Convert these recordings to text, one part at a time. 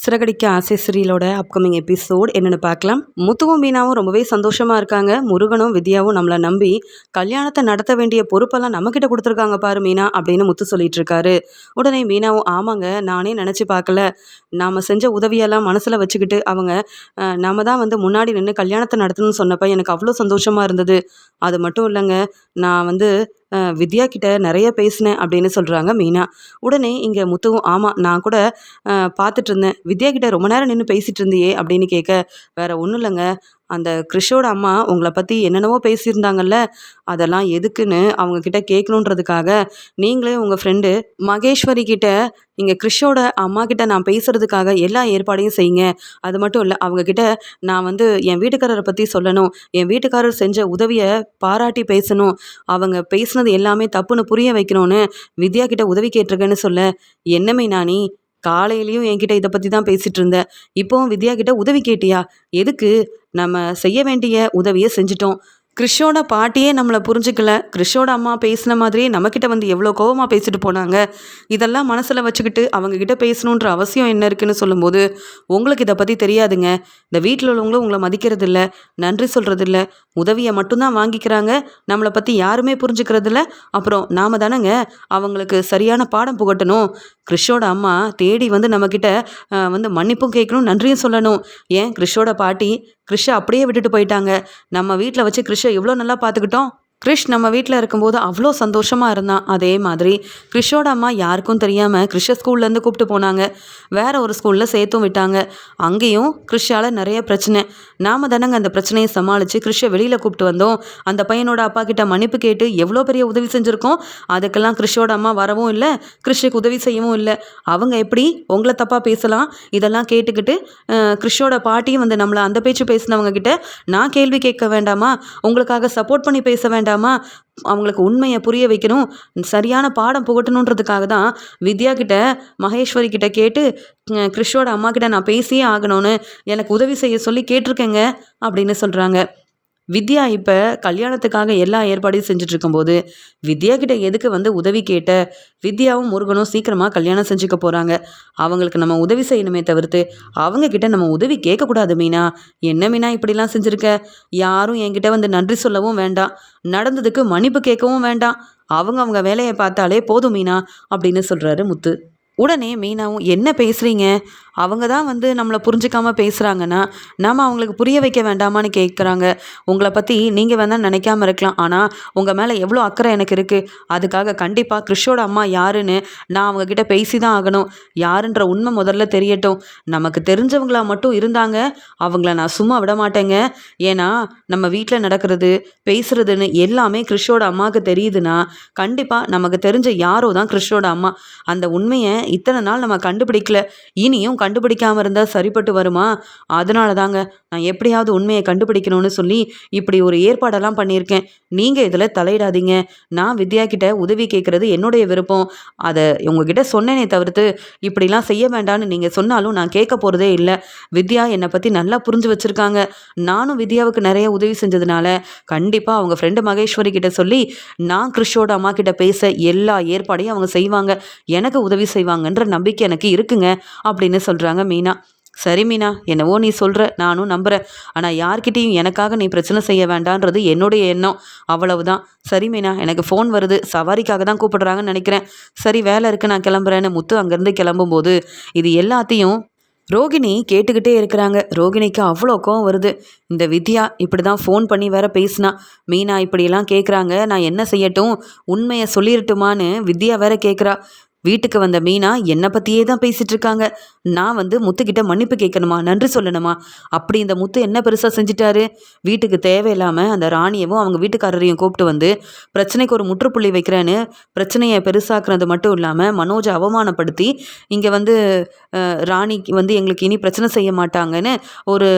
சிறகடிக்க ஆசை சீரியலோட upcoming episode என்னென்னு பார்க்கலாம். முத்துவும் மீனாவும் ரொம்பவே சந்தோஷமாக இருக்காங்க. முருகனும் வித்யாவும் நம்மளை நம்பி கல்யாணத்தை நடத்த வேண்டிய பொறுப்பெல்லாம் நம்மக்கிட்ட கொடுத்துருக்காங்க பாரு மீனா அப்படின்னு முத்து சொல்லிட்டு இருக்காரு. உடனே மீனாவும் ஆமாங்க, நானே நினச்சி பார்க்கல, நாம் செஞ்ச உதவியெல்லாம் மனசில் வச்சுக்கிட்டு அவங்க நாம தான் வந்து முன்னாடி நின்று கல்யாணத்தை நடத்தணும்னு சொன்னப்போ எனக்கு அவ்வளோ சந்தோஷமாக இருந்தது. அது மட்டும் இல்லைங்க, நான் வந்து வித்யா கிட்ட நிறைய பேசினேன் அப்படின்னு சொல்கிறாங்க மீனா. உடனே இங்கே முத்துவும் ஆமாம், நான் கூட பார்த்துட்டு இருந்தேன், வித்யா கிட்ட ரொம்ப நேரம் நின்று பேசிகிட்டு இருந்தியே அப்படின்னு கேட்க, வேற ஒன்றும் இல்லைங்க, அந்த கிறிஷோட அம்மா உங்களை பற்றி என்னென்னவோ பேசியிருந்தாங்கல்ல, அதெல்லாம் எதுக்குன்னு அவங்க கிட்ட கேட்கணுன்றதுக்காக நீங்களே உங்கள் ஃப்ரெண்டு மகேஸ்வரி கிட்ட இங்கே கிறிஷோட அம்மா கிட்ட நான் பேசுகிறதுக்காக எல்லா ஏற்பாடையும் செய்யுங்க. அது மட்டும் இல்லை, அவங்கக்கிட்ட நான் வந்து என் வீட்டுக்காரரை பற்றி சொல்லணும், என் வீட்டுக்காரர் செஞ்ச உதவியை பாராட்டி பேசணும், அவங்க பேசுனது எல்லாமே தப்புன்னு புரிய வைக்கணும்னு வித்யா கிட்ட உதவி கேட்டிருக்கேன்னு சொல்ல, என்னமே நானி காலையிலையும் என்கிட்ட இதை பற்றி தான் பேசிகிட்டு இருந்தேன், இப்போவும் வித்யா கிட்ட உதவி கேட்டியா? எதுக்கு? நம்ம செய்ய வேண்டிய உதவியை செஞ்சிட்டோம். கிறிஷோட பாட்டியே நம்மளை புரிஞ்சுக்கல, கிறிஷோட அம்மா பேசின மாதிரியே நம்மக்கிட்ட வந்து எவ்வளோ கோவமாக பேசிட்டு போனாங்க, இதெல்லாம் மனசில் வச்சுக்கிட்டு அவங்கக்கிட்ட பேசணுன்ற அவசியம் என்ன இருக்குன்னு சொல்லும்போது, உங்களுக்கு இதை பற்றி தெரியாதுங்க, இந்த வீட்டில் உள்ளவங்களும் உங்களை மதிக்கிறது இல்லை, நன்றி சொல்கிறது இல்லை, உதவியை மட்டும்தான் வாங்கிக்கிறாங்க, நம்மளை பற்றி யாருமே புரிஞ்சுக்கிறதில்ல, அப்புறம் நாம் தானேங்க அவங்களுக்கு சரியான பாடம் புகட்டணும். கிறிஷோட அம்மா தேடி வந்து நம்மக்கிட்ட வந்து மன்னிப்பும் கேட்கணும், நன்றியும் சொல்லணும். ஏன் கிறிஷோட பாட்டி கிறிஷை அப்படியே விட்டுட்டு போயிட்டாங்க, நம்ம வீட்டில் வச்சு கிறிஷை எவ்வளோ நல்லா பார்த்துக்கிட்டோம். கிறிஷ் நம்ம வீட்டில் இருக்கும்போது அவ்வளோ சந்தோஷமாக இருந்தான். அதே மாதிரி கிறிஷோட அம்மா யாருக்கும் தெரியாமல் கிறிஷை ஸ்கூல்லேருந்து கூப்பிட்டு போனாங்க, வேறு ஒரு ஸ்கூலில் சேர்த்தும் விட்டாங்க. அங்கேயும் கிறிஷால் நிறைய பிரச்சனை, நாம் தானங்க அந்த பிரச்சனையை சமாளித்து கிறிஷை வெளியில் கூப்பிட்டு வந்தோம். அந்த பையனோட அப்பா கிட்ட மன்னிப்பு கேட்டு எவ்வளோ பெரிய உதவி செஞ்சுருக்கோம். அதுக்கெல்லாம் கிறிஷோட அம்மா வரவும் இல்லை, கிறிஷுக்கு உதவி செய்யவும் இல்லை. அவங்க எப்படி உங்களை தப்பாக பேசலாம்? இதெல்லாம் கேட்டுக்கிட்டு கிறிஷோட பாட்டியும் வந்து நம்மளை அந்த பேச்சு பேசினவங்க கிட்ட நான் கேள்வி கேட்க வேண்டாமா? உங்களுக்காக சப்போர்ட் பண்ணி பேச வேண்டாமா? அவங்களுக்கு உண்மையை புரிய வைக்கணும், சரியான பாடம் புகட்டணுன்றதுக்காக தான் வித்யா கிட்ட மகேஸ்வரி கிட்ட கேட்டு கிறிஷோட அம்மா கிட்ட நான் பேசியே ஆகணும்னு எனக்கு உதவி செய்ய சொல்லி கேட்டிருக்கேங்க அப்படின்னு சொல்கிறாங்க. வித்யா இப்போ கல்யாணத்துக்காக எல்லா ஏற்பாடையும் செஞ்சுட்டு இருக்கும்போது வித்யா கிட்ட எதுக்கு வந்து உதவி கேட்ட? வித்யாவும் முருகனும் சீக்கிரமாக கல்யாணம் செஞ்சுக்க போகிறாங்க, அவங்களுக்கு நம்ம உதவி செய்யணுமே தவிர்த்து அவங்க கிட்ட நம்ம உதவி கேட்கக்கூடாது மீனா. என்ன மீனா இப்படிலாம் செஞ்சுருக்க? யாரும் என்கிட்ட வந்து நன்றி சொல்லவும் வேண்டாம், நடந்ததுக்கு மன்னிப்பு கேட்கவும் வேண்டாம், அவங்க வேலையை பார்த்தாலே போதும் மீனா அப்படின்னு சொல்கிறாரு முத்து. உடனே மீனாவும் என்ன பேசுகிறீங்க? அவங்க தான் வந்து நம்மளை புரிஞ்சுக்காமல் பேசுகிறாங்கன்னா நாம் அவங்களுக்கு புரிய வைக்க வேண்டாமான்னு கேட்குறாங்க. உங்களை பற்றி நீங்கள் வேணால் நினைக்காம இருக்கலாம், ஆனால் உங்கள் மேலே எவ்வளோ அக்கறை எனக்கு இருக்குது. அதுக்காக கண்டிப்பாக கிறிஷோட அம்மா யாருன்னு நான் அவங்கக்கிட்ட பேசி தான் ஆகணும். யாருன்ற உண்மை முதல்ல தெரியட்டும். நமக்கு தெரிஞ்சவங்களா மட்டும் இருந்தாங்க, அவங்கள நான் சும்மா விட மாட்டேங்க. ஏன்னா நம்ம வீட்டில் நடக்கிறது பேசுகிறதுன்னு எல்லாமே கிறிஷோட அம்மாவுக்கு தெரியுதுன்னா கண்டிப்பாக நமக்கு தெரிஞ்ச யாரோ தான் கிறிஷோட அம்மா. அந்த உண்மையை இத்தனை நாள் நம்ம கண்டுபிடிக்கல, இனியும் கண்டுபிடிக்காமல் இருந்தால் சரிப்பட்டு வருமா? அதனால தாங்க நான் எப்படியாவது உண்மையை கண்டுபிடிக்கணும்னு சொல்லி இப்படி ஒரு ஏற்பாடெல்லாம் பண்ணியிருக்கேன். நீங்கள் இதில் தலையிடாதீங்க. நான் வித்யா கிட்ட உதவி கேட்குறது என்னுடைய விருப்பம், அதை உங்ககிட்ட சொன்னேனே தவிர்த்து இப்படிலாம் செய்ய வேண்டான்னு நீங்கள் சொன்னாலும் நான் கேட்க போகிறதே இல்லை. வித்யா என்னை பற்றி நல்லா புரிஞ்சு வச்சுருக்காங்க. நானும் வித்யாவுக்கு நிறைய உதவி செஞ்சதுனால கண்டிப்பாக அவங்க ஃப்ரெண்டு மகேஸ்வரி கிட்ட சொல்லி நான் கிறிஷோட அம்மா கிட்ட பேச எல்லா ஏற்பாடையும் அவங்க செய்வாங்க, எனக்கு உதவி செய்வாங்கன்ற நம்பிக்கை எனக்கு இருக்குங்க அப்படின்னு சொல்கிறாங்க மீனா. சரி மீனா, என்னவோ நீ சொல்கிற, நானும் நம்புகிறேன், ஆனால் யார்கிட்டையும் எனக்காக நீ பிரச்சனை செய்ய வேண்டான்றது என்னுடைய எண்ணம், அவ்வளவுதான். சரி மீனா, எனக்கு ஃபோன் வருது, சவாரிக்காக தான் கூப்பிடுறாங்கன்னு நினைக்கிறேன். சரி வேலை இருக்குது, நான் கிளம்புறேன்னு முத்து அங்கேருந்து கிளம்பும்போது இது எல்லாத்தையும் ரோகிணி கேட்டுக்கிட்டே இருக்கிறாங்க. ரோகிணிக்கு அவ்வளோ கோவம் வருது. இந்த வித்யா இப்படி தான் ஃபோன் பண்ணி வேற பேசினா, மீனா இப்படியெல்லாம் கேட்குறாங்க, நான் என்ன செய்யட்டும், உண்மையை சொல்லிடட்டுமான்னு வித்யா வேற கேட்குறா. வீட்டுக்கு வந்த மீனா என்னை பற்றியே தான் பேசிகிட்டு இருக்காங்க. நான் வந்து முத்துக்கிட்ட மன்னிப்பு கேட்கணுமா, நன்றி சொல்லணுமா? அப்படி இந்த முத்து என்ன பெருசாக செஞ்சிட்டாரு? வீட்டுக்கு தேவையில்லாமல் அந்த ராணியவும் அவங்க வீட்டுக்காரரையும் கூப்பிட்டு வந்து பிரச்சனைக்கு ஒரு முற்றுப்புள்ளி வைக்கிறேன்னு பிரச்சனையை பெருசாக்குறது மட்டும் இல்லாமல் மனோஜை அவமானப்படுத்தி இங்கே வந்து ராணிக்கு வந்து எங்களுக்கு இனி பிரச்சனை செய்ய மாட்டாங்கன்னு ஒரு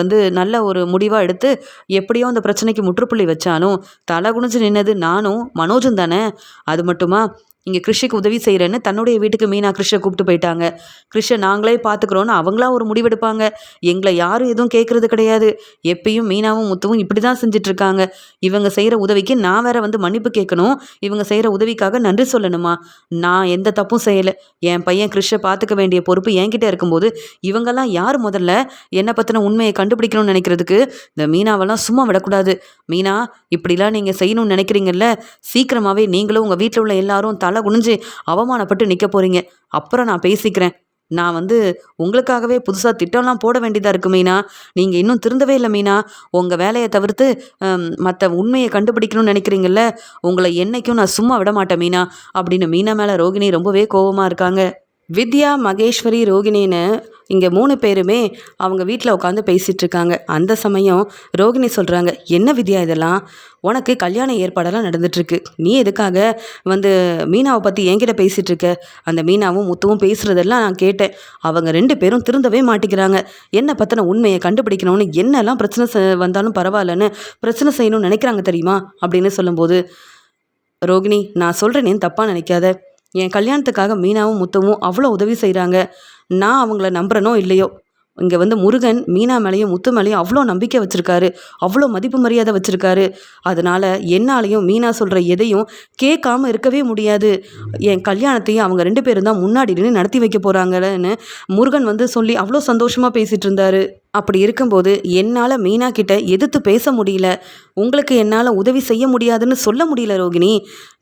வந்து நல்ல ஒரு முடிவாக எடுத்து எப்படியோ அந்த பிரச்சனைக்கு முற்றுப்புள்ளி வச்சாலும் தலை குனிஞ்சு நின்னது நானும் மனோஜும் தானே. அது மட்டுமா, இங்கே கிருஷிக்கு உதவி செய்கிறேன்னு தன்னுடைய வீட்டுக்கு மீனா கிருஷை கூப்பிட்டு போயிட்டாங்க. கிருஷை நாங்களே பார்த்துக்குறோன்னு அவங்களா ஒரு முடிவெடுப்பாங்க. எங்களை யாரும் எதுவும் கேட்குறது கிடையாது. எப்பயும் மீனாவும் முத்துவும் இப்படி தான் செஞ்சிட்ருக்காங்க. இவங்க செய்கிற உதவிக்கு நான் வேற வந்து மன்னிப்பு கேட்கணும், இவங்க செய்கிற உதவிக்காக நன்றி சொல்லணுமா? நான் எந்த தப்பும் செய்யலை. என் பையன் கிருஷை பார்த்துக்க வேண்டிய பொறுப்பு என்கிட்ட இருக்கும்போது இவங்கெல்லாம் யார் முதல்ல என்னை பற்றின உண்மையை கண்டுபிடிக்கணும்னு நினைக்கிறதுக்கு? இந்த மீனாவெல்லாம் சும்மா விடக்கூடாது. மீனா, இப்படிலாம் நீங்கள் செய்யணும்னு நினைக்கிறீங்கல்ல, சீக்கிரமாகவே நீங்களும் உங்கள் வீட்டில் உள்ள எல்லாரும் தலை குனிஞ்சு அவமானப்பட்டு நிற்க போகிறீங்க. அப்புறம் நான் பேசிக்கிறேன். நான் வந்து உங்களுக்காகவே புதுசாக திட்டம்லாம் போட வேண்டியதாக இருக்குது மீனா. நீங்கள் இன்னும் திருந்தவே இல்லை மீனா. உங்கள் வேலையை தவிர்த்து மற்ற உண்மையை கண்டுபிடிக்கணும்னு நினைக்கிறீங்கல்ல, உங்களை என்னைக்கும் நான் சும்மா விட மாட்டேன் மீனா அப்படின்னு மீனா மேலே ரோகிணி ரொம்பவே கோபமாக இருக்காங்க. வித்யா, மகேஸ்வரி, ரோகிணின்னு இங்கே 3 பேருமே அவங்க வீட்டில் உட்காந்து பேசிகிட்டு இருக்காங்க. அந்த சமயம் ரோகிணி சொல்கிறாங்க, என்ன வித்யா இதெல்லாம்? உனக்கு கல்யாண ஏற்பாடெல்லாம் நடந்துட்டுருக்கு. நீ எதுக்காக வந்து மீனாவை பற்றி என்கிட்ட பேசிகிட்டு இருக்க? அந்த மீனாவும் முத்துவும் பேசுகிறதெல்லாம் நான் கேட்டேன். அவங்க 2 பேரும் திருந்தவே மாட்டிக்கிறாங்க. என்னை பற்றின உண்மையை கண்டுபிடிக்கணும்னு என்னெல்லாம் பிரச்சனை வந்தாலும் பரவாயில்லன்னு பிரச்சனை செய்யணும்னு நினைக்கிறாங்க தெரியுமா அப்படின்னு சொல்லும்போது, ரோகிணி, நான் சொல்கிறேனேன்னு தப்பாக நினைக்காத. என் கல்யாணத்துக்காக மீனாவும் முத்துவும் அவ்வளோ உதவி செய்கிறாங்க. நான் அவங்கள நம்புறனோ இல்லையோ, இங்கே வந்து முருகன் மீனா மேலேயும் முத்து மேலேயும் அவ்வளோ நம்பிக்கை வச்சுருக்காரு, அவ்வளோ மதிப்பு மரியாதை வச்சுருக்காரு. அதனால் என்னாலையும் மீனா சொல்கிற எதையும் கேட்காம இருக்கவே முடியாது. என் கல்யாணத்தையும் அவங்க 2 பேரும் தான் முன்னாடி நின்று நடத்தி வைக்க போகிறாங்கன்னு முருகன் வந்து சொல்லி அவ்வளோ சந்தோஷமாக பேசிகிட்டு இருந்தாரு. அப்படி இருக்கும்போது என்னால் மீனா கிட்ட எதிர்த்து பேச முடியல. உங்களுக்கு என்னால் உதவி செய்ய முடியாதுன்னு சொல்ல முடியல ரோகிணி.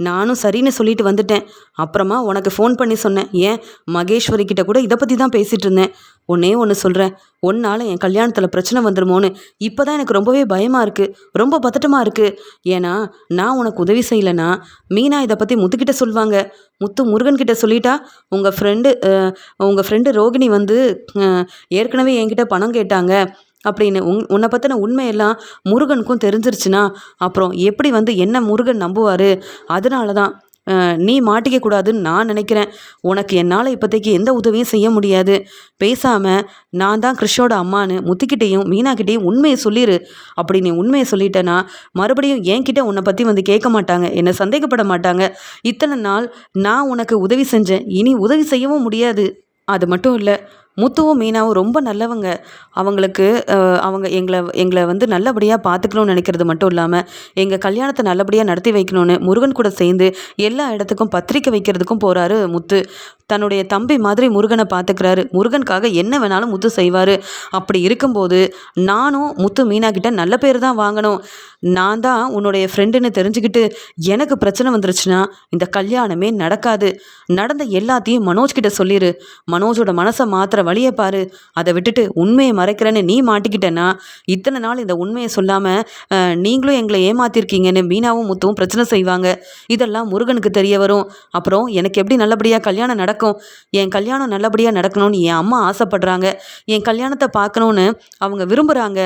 நானும் சரின்னு சொல்லிட்டு வந்துட்டேன். அப்புறமா உனக்கு ஃபோன் பண்ணி சொன்னேன். ஏன் மகேஸ்வரி கிட்ட கூட இதை பற்றி தான் பேசிகிட்டு இருந்தேன். ஒன்றே ஒன்று சொல்கிறேன், ஒன்னால் என் கல்யாணத்தில் பிரச்சனை வந்துடுமோன்னு இப்போ தான் எனக்கு ரொம்பவே பயமாக இருக்குது, ரொம்ப பதட்டமாக இருக்குது. ஏன்னா நான் உனக்கு உதவி செய்யலைன்னா மீனா இதை பற்றி முத்துக்கிட்ட சொல்லுவாங்க. முத்து முருகன்கிட்ட சொல்லிட்டா உங்கள் ஃப்ரெண்டு ரோகிணி வந்து ஏற்கனவே என்கிட்ட பணம் கேட்டாங்க அப்படின்னு உன்னை பற்றின உண்மையெல்லாம் முருகனுக்கும் தெரிஞ்சிருச்சுன்னா அப்புறம் எப்படி வந்து என்ன முருகன் நம்புவார்? அதனால தான் நீ மாட்டிக்க கூடாதுன்னு நான் நினைக்கிறேன். உனக்கு என்னால் இப்போதைக்கு எந்த உதவியும் செய்ய முடியாது. பேசாமல் நான் தான் கிருஷோட அம்மான்னு முத்துக்கிட்டேயும் மீனாக்கிட்டேயும் உண்மையை சொல்லிடு. அப்படி நீ உண்மையை சொல்லிட்டேன்னா மறுபடியும் என்கிட்ட உன்னை பற்றி வந்து கேட்க மாட்டாங்க, என்னை சந்தேகப்பட மாட்டாங்க. இத்தனை நாள் நான் உனக்கு உதவி செஞ்சேன், இனி உதவி செய்யவும் முடியாது. அது மட்டும் இல்லை, முத்துவும் மீனாவும் ரொம்ப நல்லவங்க. அவங்களுக்கு அவங்க எங்களை வந்து நல்லபடியாக பார்த்துக்கணும்னு நினைக்கிறது மட்டும் இல்லாமல் எங்கள் கல்யாணத்தை நல்லபடியாக நடத்தி வைக்கணும்னு முருகன் கூட சேர்ந்து எல்லா இடத்துக்கும் பத்திரிக்கை வைக்கிறதுக்கும் போகிறாரு முத்து. தன்னுடைய தம்பி மாதிரி முருகனை பார்த்துக்கிறாரு. முருகனுக்காக என்ன வேணாலும் முத்து செய்வார். அப்படி இருக்கும்போது நானும் முத்து மீனா கிட்ட நல்ல பேர் தான் வாங்கணும். நான் தான் உன்னுடைய ஃப்ரெண்டுன்னு தெரிஞ்சுக்கிட்டு எனக்கு பிரச்சனை வந்துருச்சுன்னா இந்த கல்யாணமே நடக்காது. நடந்த எல்லாத்தையும் மனோஜ் கிட்ட சொல்லிடு. மனோஜோட மனசை மாத்திர வழியை பாரு. அதை விட்டுட்டு உண்மையை மறைக்கிறேன்னு நீ மாட்டிக்கிட்டேன்னா இத்தனை நாள் இந்த உண்மையை சொல்லாமல் நீங்களும் எங்களை ஏமாத்திருக்கீங்கன்னு மீனாவும் முத்துவும் பிரச்சனை செய்வாங்க. இதெல்லாம் முருகனுக்கு தெரிய வரும். அப்புறம் எனக்கு எப்படி நல்லபடியாக கல்யாணம் நடக்கும்? என் கல்யாணம் நல்லபடியாக நடக்கணும்னு என் அம்மா ஆசைப்படுறாங்க. என் கல்யாணத்தை பார்க்கணுன்னு அவங்க விரும்புகிறாங்க.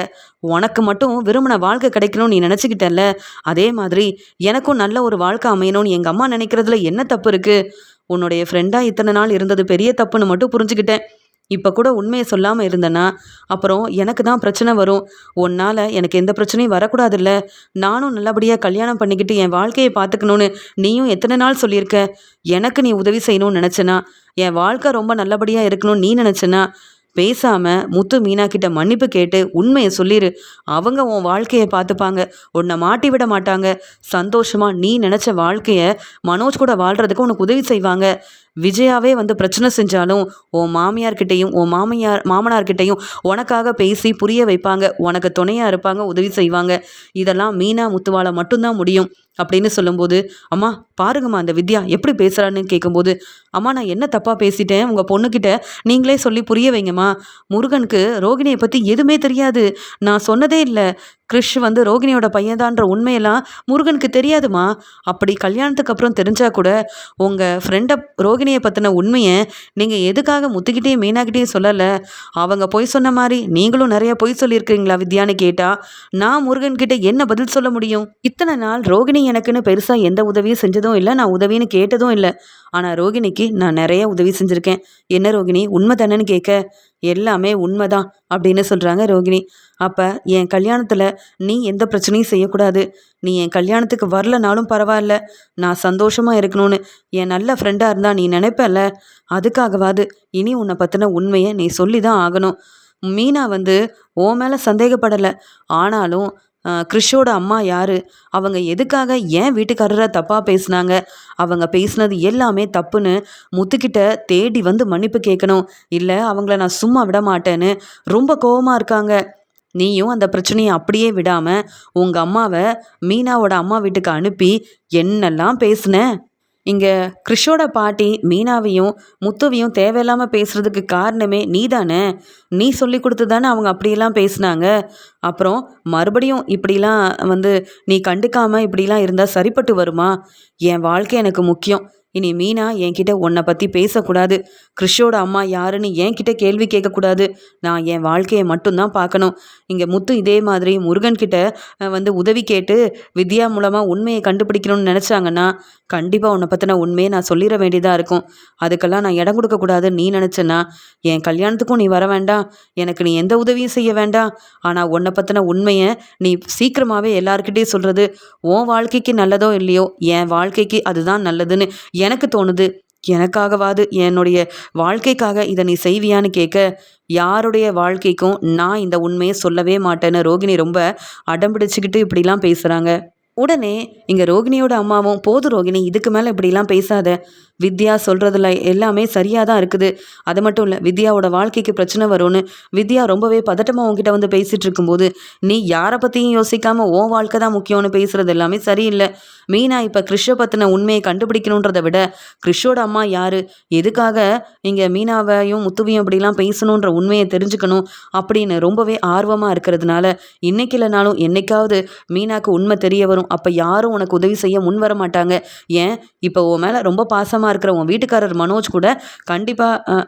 உனக்கு மட்டும் விரும்பின வாழ்க்கை கிடைக்கணும்னு நீ நினச்சிக்கிட்டல, அதே மாதிரி எனக்கும் நல்ல ஒரு வாழ்க்கை அமையணும்னு எங்கள் அம்மா நினைக்கிறதுல என்ன தப்பு இருக்குது? உன்னுடைய ஃப்ரெண்டாக இத்தனை நாள் இருந்தது பெரிய தப்புன்னு மட்டும் புரிஞ்சுக்கிட்டேன். இப்போ கூட உண்மையை சொல்லாமல் இருந்தேன்னா அப்புறம் எனக்கு தான் பிரச்சனை வரும். உன்னால் எனக்கு எந்த பிரச்சனையும் வரக்கூடாதுல்ல. நானும் நல்லபடியாக கல்யாணம் பண்ணிக்கிட்டு என் வாழ்க்கையை பார்த்துக்கணுன்னு நீயும் எத்தனை நாள் சொல்லியிருக்க. எனக்கு நீ உதவி செய்யணும்னு நினச்சேன்னா, என் வாழ்க்கை ரொம்ப நல்லபடியாக இருக்கணும்னு நீ நினச்சேன்னா பேசாமல் முத்து மீனா கிட்ட மன்னிப்பு கேட்டு உண்மையை சொல்லிடு. அவங்க உன் வாழ்க்கையை பார்த்துப்பாங்க, உன்னை மாட்டி விட மாட்டாங்க. சந்தோஷமாக நீ நினச்ச வாழ்க்கையை மனோஜ் கூட வாழ்கிறதுக்கு உனக்கு உதவி செய்வாங்க. விஜயாவே வந்து பிரச்சனை செஞ்சாலும் உன் மாமியார்கிட்டையும் உன் மாமனார்கிட்டையும் உனக்காக பேசி புரிய வைப்பாங்க, உனக்கு துணையாக இருப்பாங்க, உதவி செய்வாங்க. இதெல்லாம் மீனா முத்துவால மட்டும்தான் முடியும் அப்படின்னு சொல்லும்போது, அம்மா பாருங்கம்மா அந்த வித்யா எப்படி பேசுகிறான்னு கேட்கும்போது, அம்மா நான் என்ன தப்பாக பேசிட்டேன்? உங்கள் பொண்ணுக்கிட்ட நீங்களே சொல்லி புரிய வைங்கம்மா. முருகனுக்கு ரோகிணியை பற்றி எதுவுமே தெரியாது. நான் சொன்னதே இல்லை. கிருஷ் வந்து ரோகிணியோட பையன்தான்ற உண்மையெல்லாம் முருகனுக்கு தெரியாதுமா. அப்படி கல்யாணத்துக்கு அப்புறம் தெரிஞ்சா கூட உங்கள் ஃப்ரெண்டை ரோகிணியை பற்றின உண்மையை நீங்கள் எதுக்காக முத்துக்கிட்டேயும் மீனாக்கிட்டேயும் சொல்லலை? அவங்க பொய் சொன்ன மாதிரி நீங்களும் நிறைய பொய் சொல்லியிருக்கிறீங்களா வித்யான்னு கேட்டால் நான் முருகன்கிட்ட என்ன பதில் சொல்ல முடியும்? இத்தனை நாள் ரோகிணி எனக்குன்னு பெருசாக எந்த உதவியும் செஞ்சதும் இல்லை, நான் உதவின்னு கேட்டதும் இல்லை. ஆனால் ரோகிணிக்கு நான் நிறைய உதவி செஞ்சுருக்கேன். என்ன ரோகிணி உண்மை தானேன்னு கேட்க, எல்லாமே உண்மைதான் அப்படின்னு சொல்கிறாங்க ரோகிணி. அப்போ என் கல்யாணத்தில் நீ எந்த பிரச்சனையும் செய்யக்கூடாது. நீ என் கல்யாணத்துக்கு வரலனாலும் பரவாயில்ல, நான் சந்தோஷமாக இருக்கணும்னு என் நல்ல ஃப்ரெண்டாக இருந்தால் நீ நினைப்பல. அதுக்காகவாது இனி உன்னை பற்றின உண்மையை நீ சொல்லி தான் ஆகணும். மீனா உன் மேலே சந்தேகப்படலை. ஆனாலும் கிறிஷோட அம்மா யார், அவங்க எதுக்காக ஏன் வீட்டுக்காரரை தப்பாக பேசுனாங்க, அவங்க பேசுனது எல்லாமே தப்புன்னு முத்துக்கிட்ட தேடி மன்னிப்பு கேட்கணும். இல்லை அவங்கள நான் சும்மா விட மாட்டேன்னு ரொம்ப கோவமாக இருக்காங்க. நீயும் அந்த பிரச்சனையை அப்படியே விடாமல் உங்கள் அம்மாவை மீனாவோட அம்மா வீட்டுக்கு அனுப்பி என்னெல்லாம் பேசுன. இங்கே கிறிஷோட பாட்டி மீனாவையும் முத்துவையும் தேவையில்லாமல் பேசுகிறதுக்கு காரணமே நீ தானே. நீ சொல்லி கொடுத்து தானே அவங்க அப்படியெல்லாம் பேசுனாங்க. அப்புறம் மறுபடியும் இப்படிலாம் நீ கண்டுக்காமல் இப்படிலாம் இருந்தால் சரிப்பட்டு வருமா? என் வாழ்க்கை எனக்கு முக்கியம். இனி மீனா என்கிட்ட உன்னை பற்றி பேசக்கூடாது. கிறிஷோட அம்மா யாருன்னு என்கிட்ட கேள்வி கேட்கக்கூடாது. நான் என் வாழ்க்கையை மட்டும்தான் பார்க்கணும். இங்கே முத்து இதே மாதிரி முருகன்கிட்ட உதவி கேட்டு வித்யா மூலமாக உண்மையை கண்டுபிடிக்கணும்னு நினச்சாங்கன்னா கண்டிப்பாக உன்னை பற்றின உண்மையை நான் சொல்லிட வேண்டியதாக இருக்கும். அதுக்கெல்லாம் நான் இடம் கொடுக்கக்கூடாதுன்னு நீ நினச்சேன்னா என் கல்யாணத்துக்கும் நீ வர வேண்டாம், எனக்கு நீ எந்த உதவியும் செய்ய வேண்டாம். ஆனால் உன்னை பற்றின உண்மையை நீ சீக்கிரமாகவே எல்லாருக்கிட்டே சொல்கிறது உன் வாழ்க்கைக்கு நல்லதோ இல்லையோ என் வாழ்க்கைக்கு அதுதான் நல்லதுன்னு எனக்கு தோணுது. எனக்காகவாது என்னுடைய வாழ்க்கைக்காக இதை நீ செய்வியான்னு கேட்க, யாருடைய வாழ்க்கைக்கும் நான் இந்த உண்மையை சொல்லவே மாட்டேன்னு ரோகிணி ரொம்ப அடம்பிடிச்சுக்கிட்டு இப்படிலாம் பேசுகிறாங்க. உடனே இங்கே ரோகிணியோட அம்மாவும், போது ரோகிணி, இதுக்கு மேலே இப்படிலாம் பேசாத. வித்யா சொல்கிறதுல எல்லாமே சரியாக தான் இருக்குது. அது மட்டும் இல்லை, வித்யாவோட வாழ்க்கைக்கு பிரச்சனை வரும்னு வித்யா ரொம்பவே பதட்டமாக உங்ககிட்ட பேசிகிட்டு இருக்கும்போது நீ யாரை பற்றியும் யோசிக்காமல் உன் வாழ்க்கை தான் முக்கியம்னு பேசுகிறது எல்லாமே சரியில்லை. மீனா இப்போ கிறிஷை பற்றின உண்மையை கண்டுபிடிக்கணுன்றதை விட கிறிஷோட அம்மா யார், எதுக்காக இங்கே மீனாவையும் முத்துவையும் இப்படிலாம் பேசணுன்ற உண்மையை தெரிஞ்சுக்கணும் அப்படின்னு ரொம்பவே ஆர்வமாக இருக்கிறதுனால இன்னைக்கு இல்லைனாலும் என்னைக்காவது மீனாக்கு உண்மை தெரிய வரும். அப்போ யாரும் உனக்கு உதவி செய்ய முன் வர மாட்டாங்க. ஏன் இப்போ உன் மேலே ரொம்ப பாசமாக இருக்கிற உன் வீட்டுக்காரர் மனோஜ் கூட கண்டிப்பாக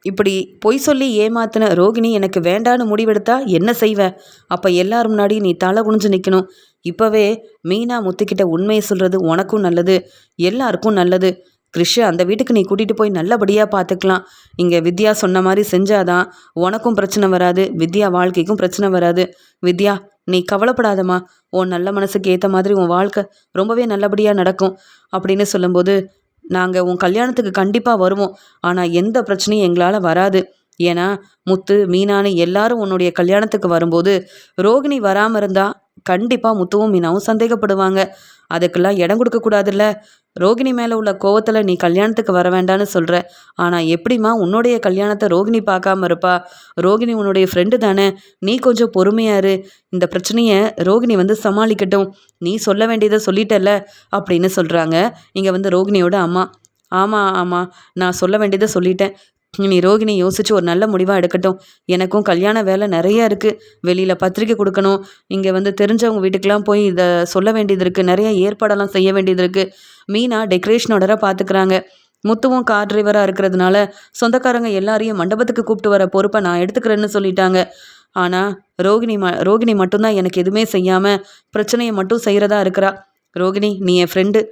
இப்படி பொய் சொல்லி ஏமாத்தின ரோகிணி எனக்கு வேண்டான்னு முடிவெடுத்தா என்ன செய்வ? அப்போ எல்லாரும் முன்னாடி நீ தலை குனிஞ்சு நிற்கணும். இப்போவே மீனா முத்துக்கிட்ட உண்மையை சொல்கிறது உனக்கும் நல்லது, எல்லாருக்கும் நல்லது. கிறிஷை அந்த வீட்டுக்கு நீ கூட்டிகிட்டு போய் நல்லபடியாக பார்த்துக்கலாம். இங்கே வித்யா சொன்ன மாதிரி செஞ்சாதான் உனக்கும் பிரச்சனை வராது, வித்யா வாழ்க்கைக்கும் பிரச்சனை வராது. வித்யா, நீ கவலைப்படாதம்மா, உன் நல்ல மனசுக்கு ஏற்ற மாதிரி உன் வாழ்க்கை ரொம்பவே நல்லபடியாக நடக்கும் அப்படின்னு சொல்லும்போது, நாங்கள் உன் கல்யாணத்துக்கு கண்டிப்பாக வருவோம். ஆனால் எந்த பிரச்சனையும் எங்களால் வராது. ஏன்னா முத்து, மீனான்னு எல்லாரும் உன்னுடைய கல்யாணத்துக்கு வரும்போது ரோகிணி வராமல் இருந்தால் கண்டிப்பாக முத்துவும் மீனாவும் சந்தேகப்படுவாங்க. அதுக்கெல்லாம் இடம் கொடுக்கக்கூடாதுல்ல. ரோகிணி மேலே உள்ள கோவத்தில் நீ கல்யாணத்துக்கு வர வேண்டான்னு சொல்கிற. ஆனால் எப்படிம்மா உன்னுடைய கல்யாணத்தை ரோகிணி பார்க்காம இருப்பா? ரோகிணி உன்னுடைய ஃப்ரெண்டு தானே. நீ கொஞ்சம் பொறுமையாரு. இந்த பிரச்சனையை ரோகிணி சமாளிக்கட்டும். நீ சொல்ல வேண்டியதை சொல்லிட்டல்ல அப்படின்னு சொல்கிறாங்க இங்கே ரோகிணியோட அம்மா. ஆமாம், நான் சொல்ல வேண்டியதை சொல்லிட்டேன். நீ ரோகிணி யோசிச்சு ஒரு நல்ல முடிவாக எடுக்கட்டும். எனக்கும் கல்யாண வேலை நிறைய இருக்குது. வெளியில் பத்திரிக்கை கொடுக்கணும். இங்கே தெரிஞ்சவங்க வீட்டுக்கெலாம் போய் இதை சொல்ல வேண்டியது இருக்குது. நிறைய ஏற்பாடெல்லாம் செய்ய வேண்டியது இருக்குது. மீனா டெக்கரேஷனோட பார்த்துக்கிறாங்க. முத்துவும் கார் டிரைவராக இருக்கிறதுனால சொந்தக்காரங்க எல்லாரையும் மண்டபத்துக்கு கூப்பிட்டு வர பொறுப்பை நான் எடுத்துக்கிறேன்னு சொல்லிட்டாங்க. ஆனால் ரோகிணி மட்டும்தான் எனக்கு எதுவுமே செய்யாமல் பிரச்சனையை மட்டும் செய்கிறதா இருக்கிறா. ரோகிணி, நீ என் ஃப்ரெண்டு,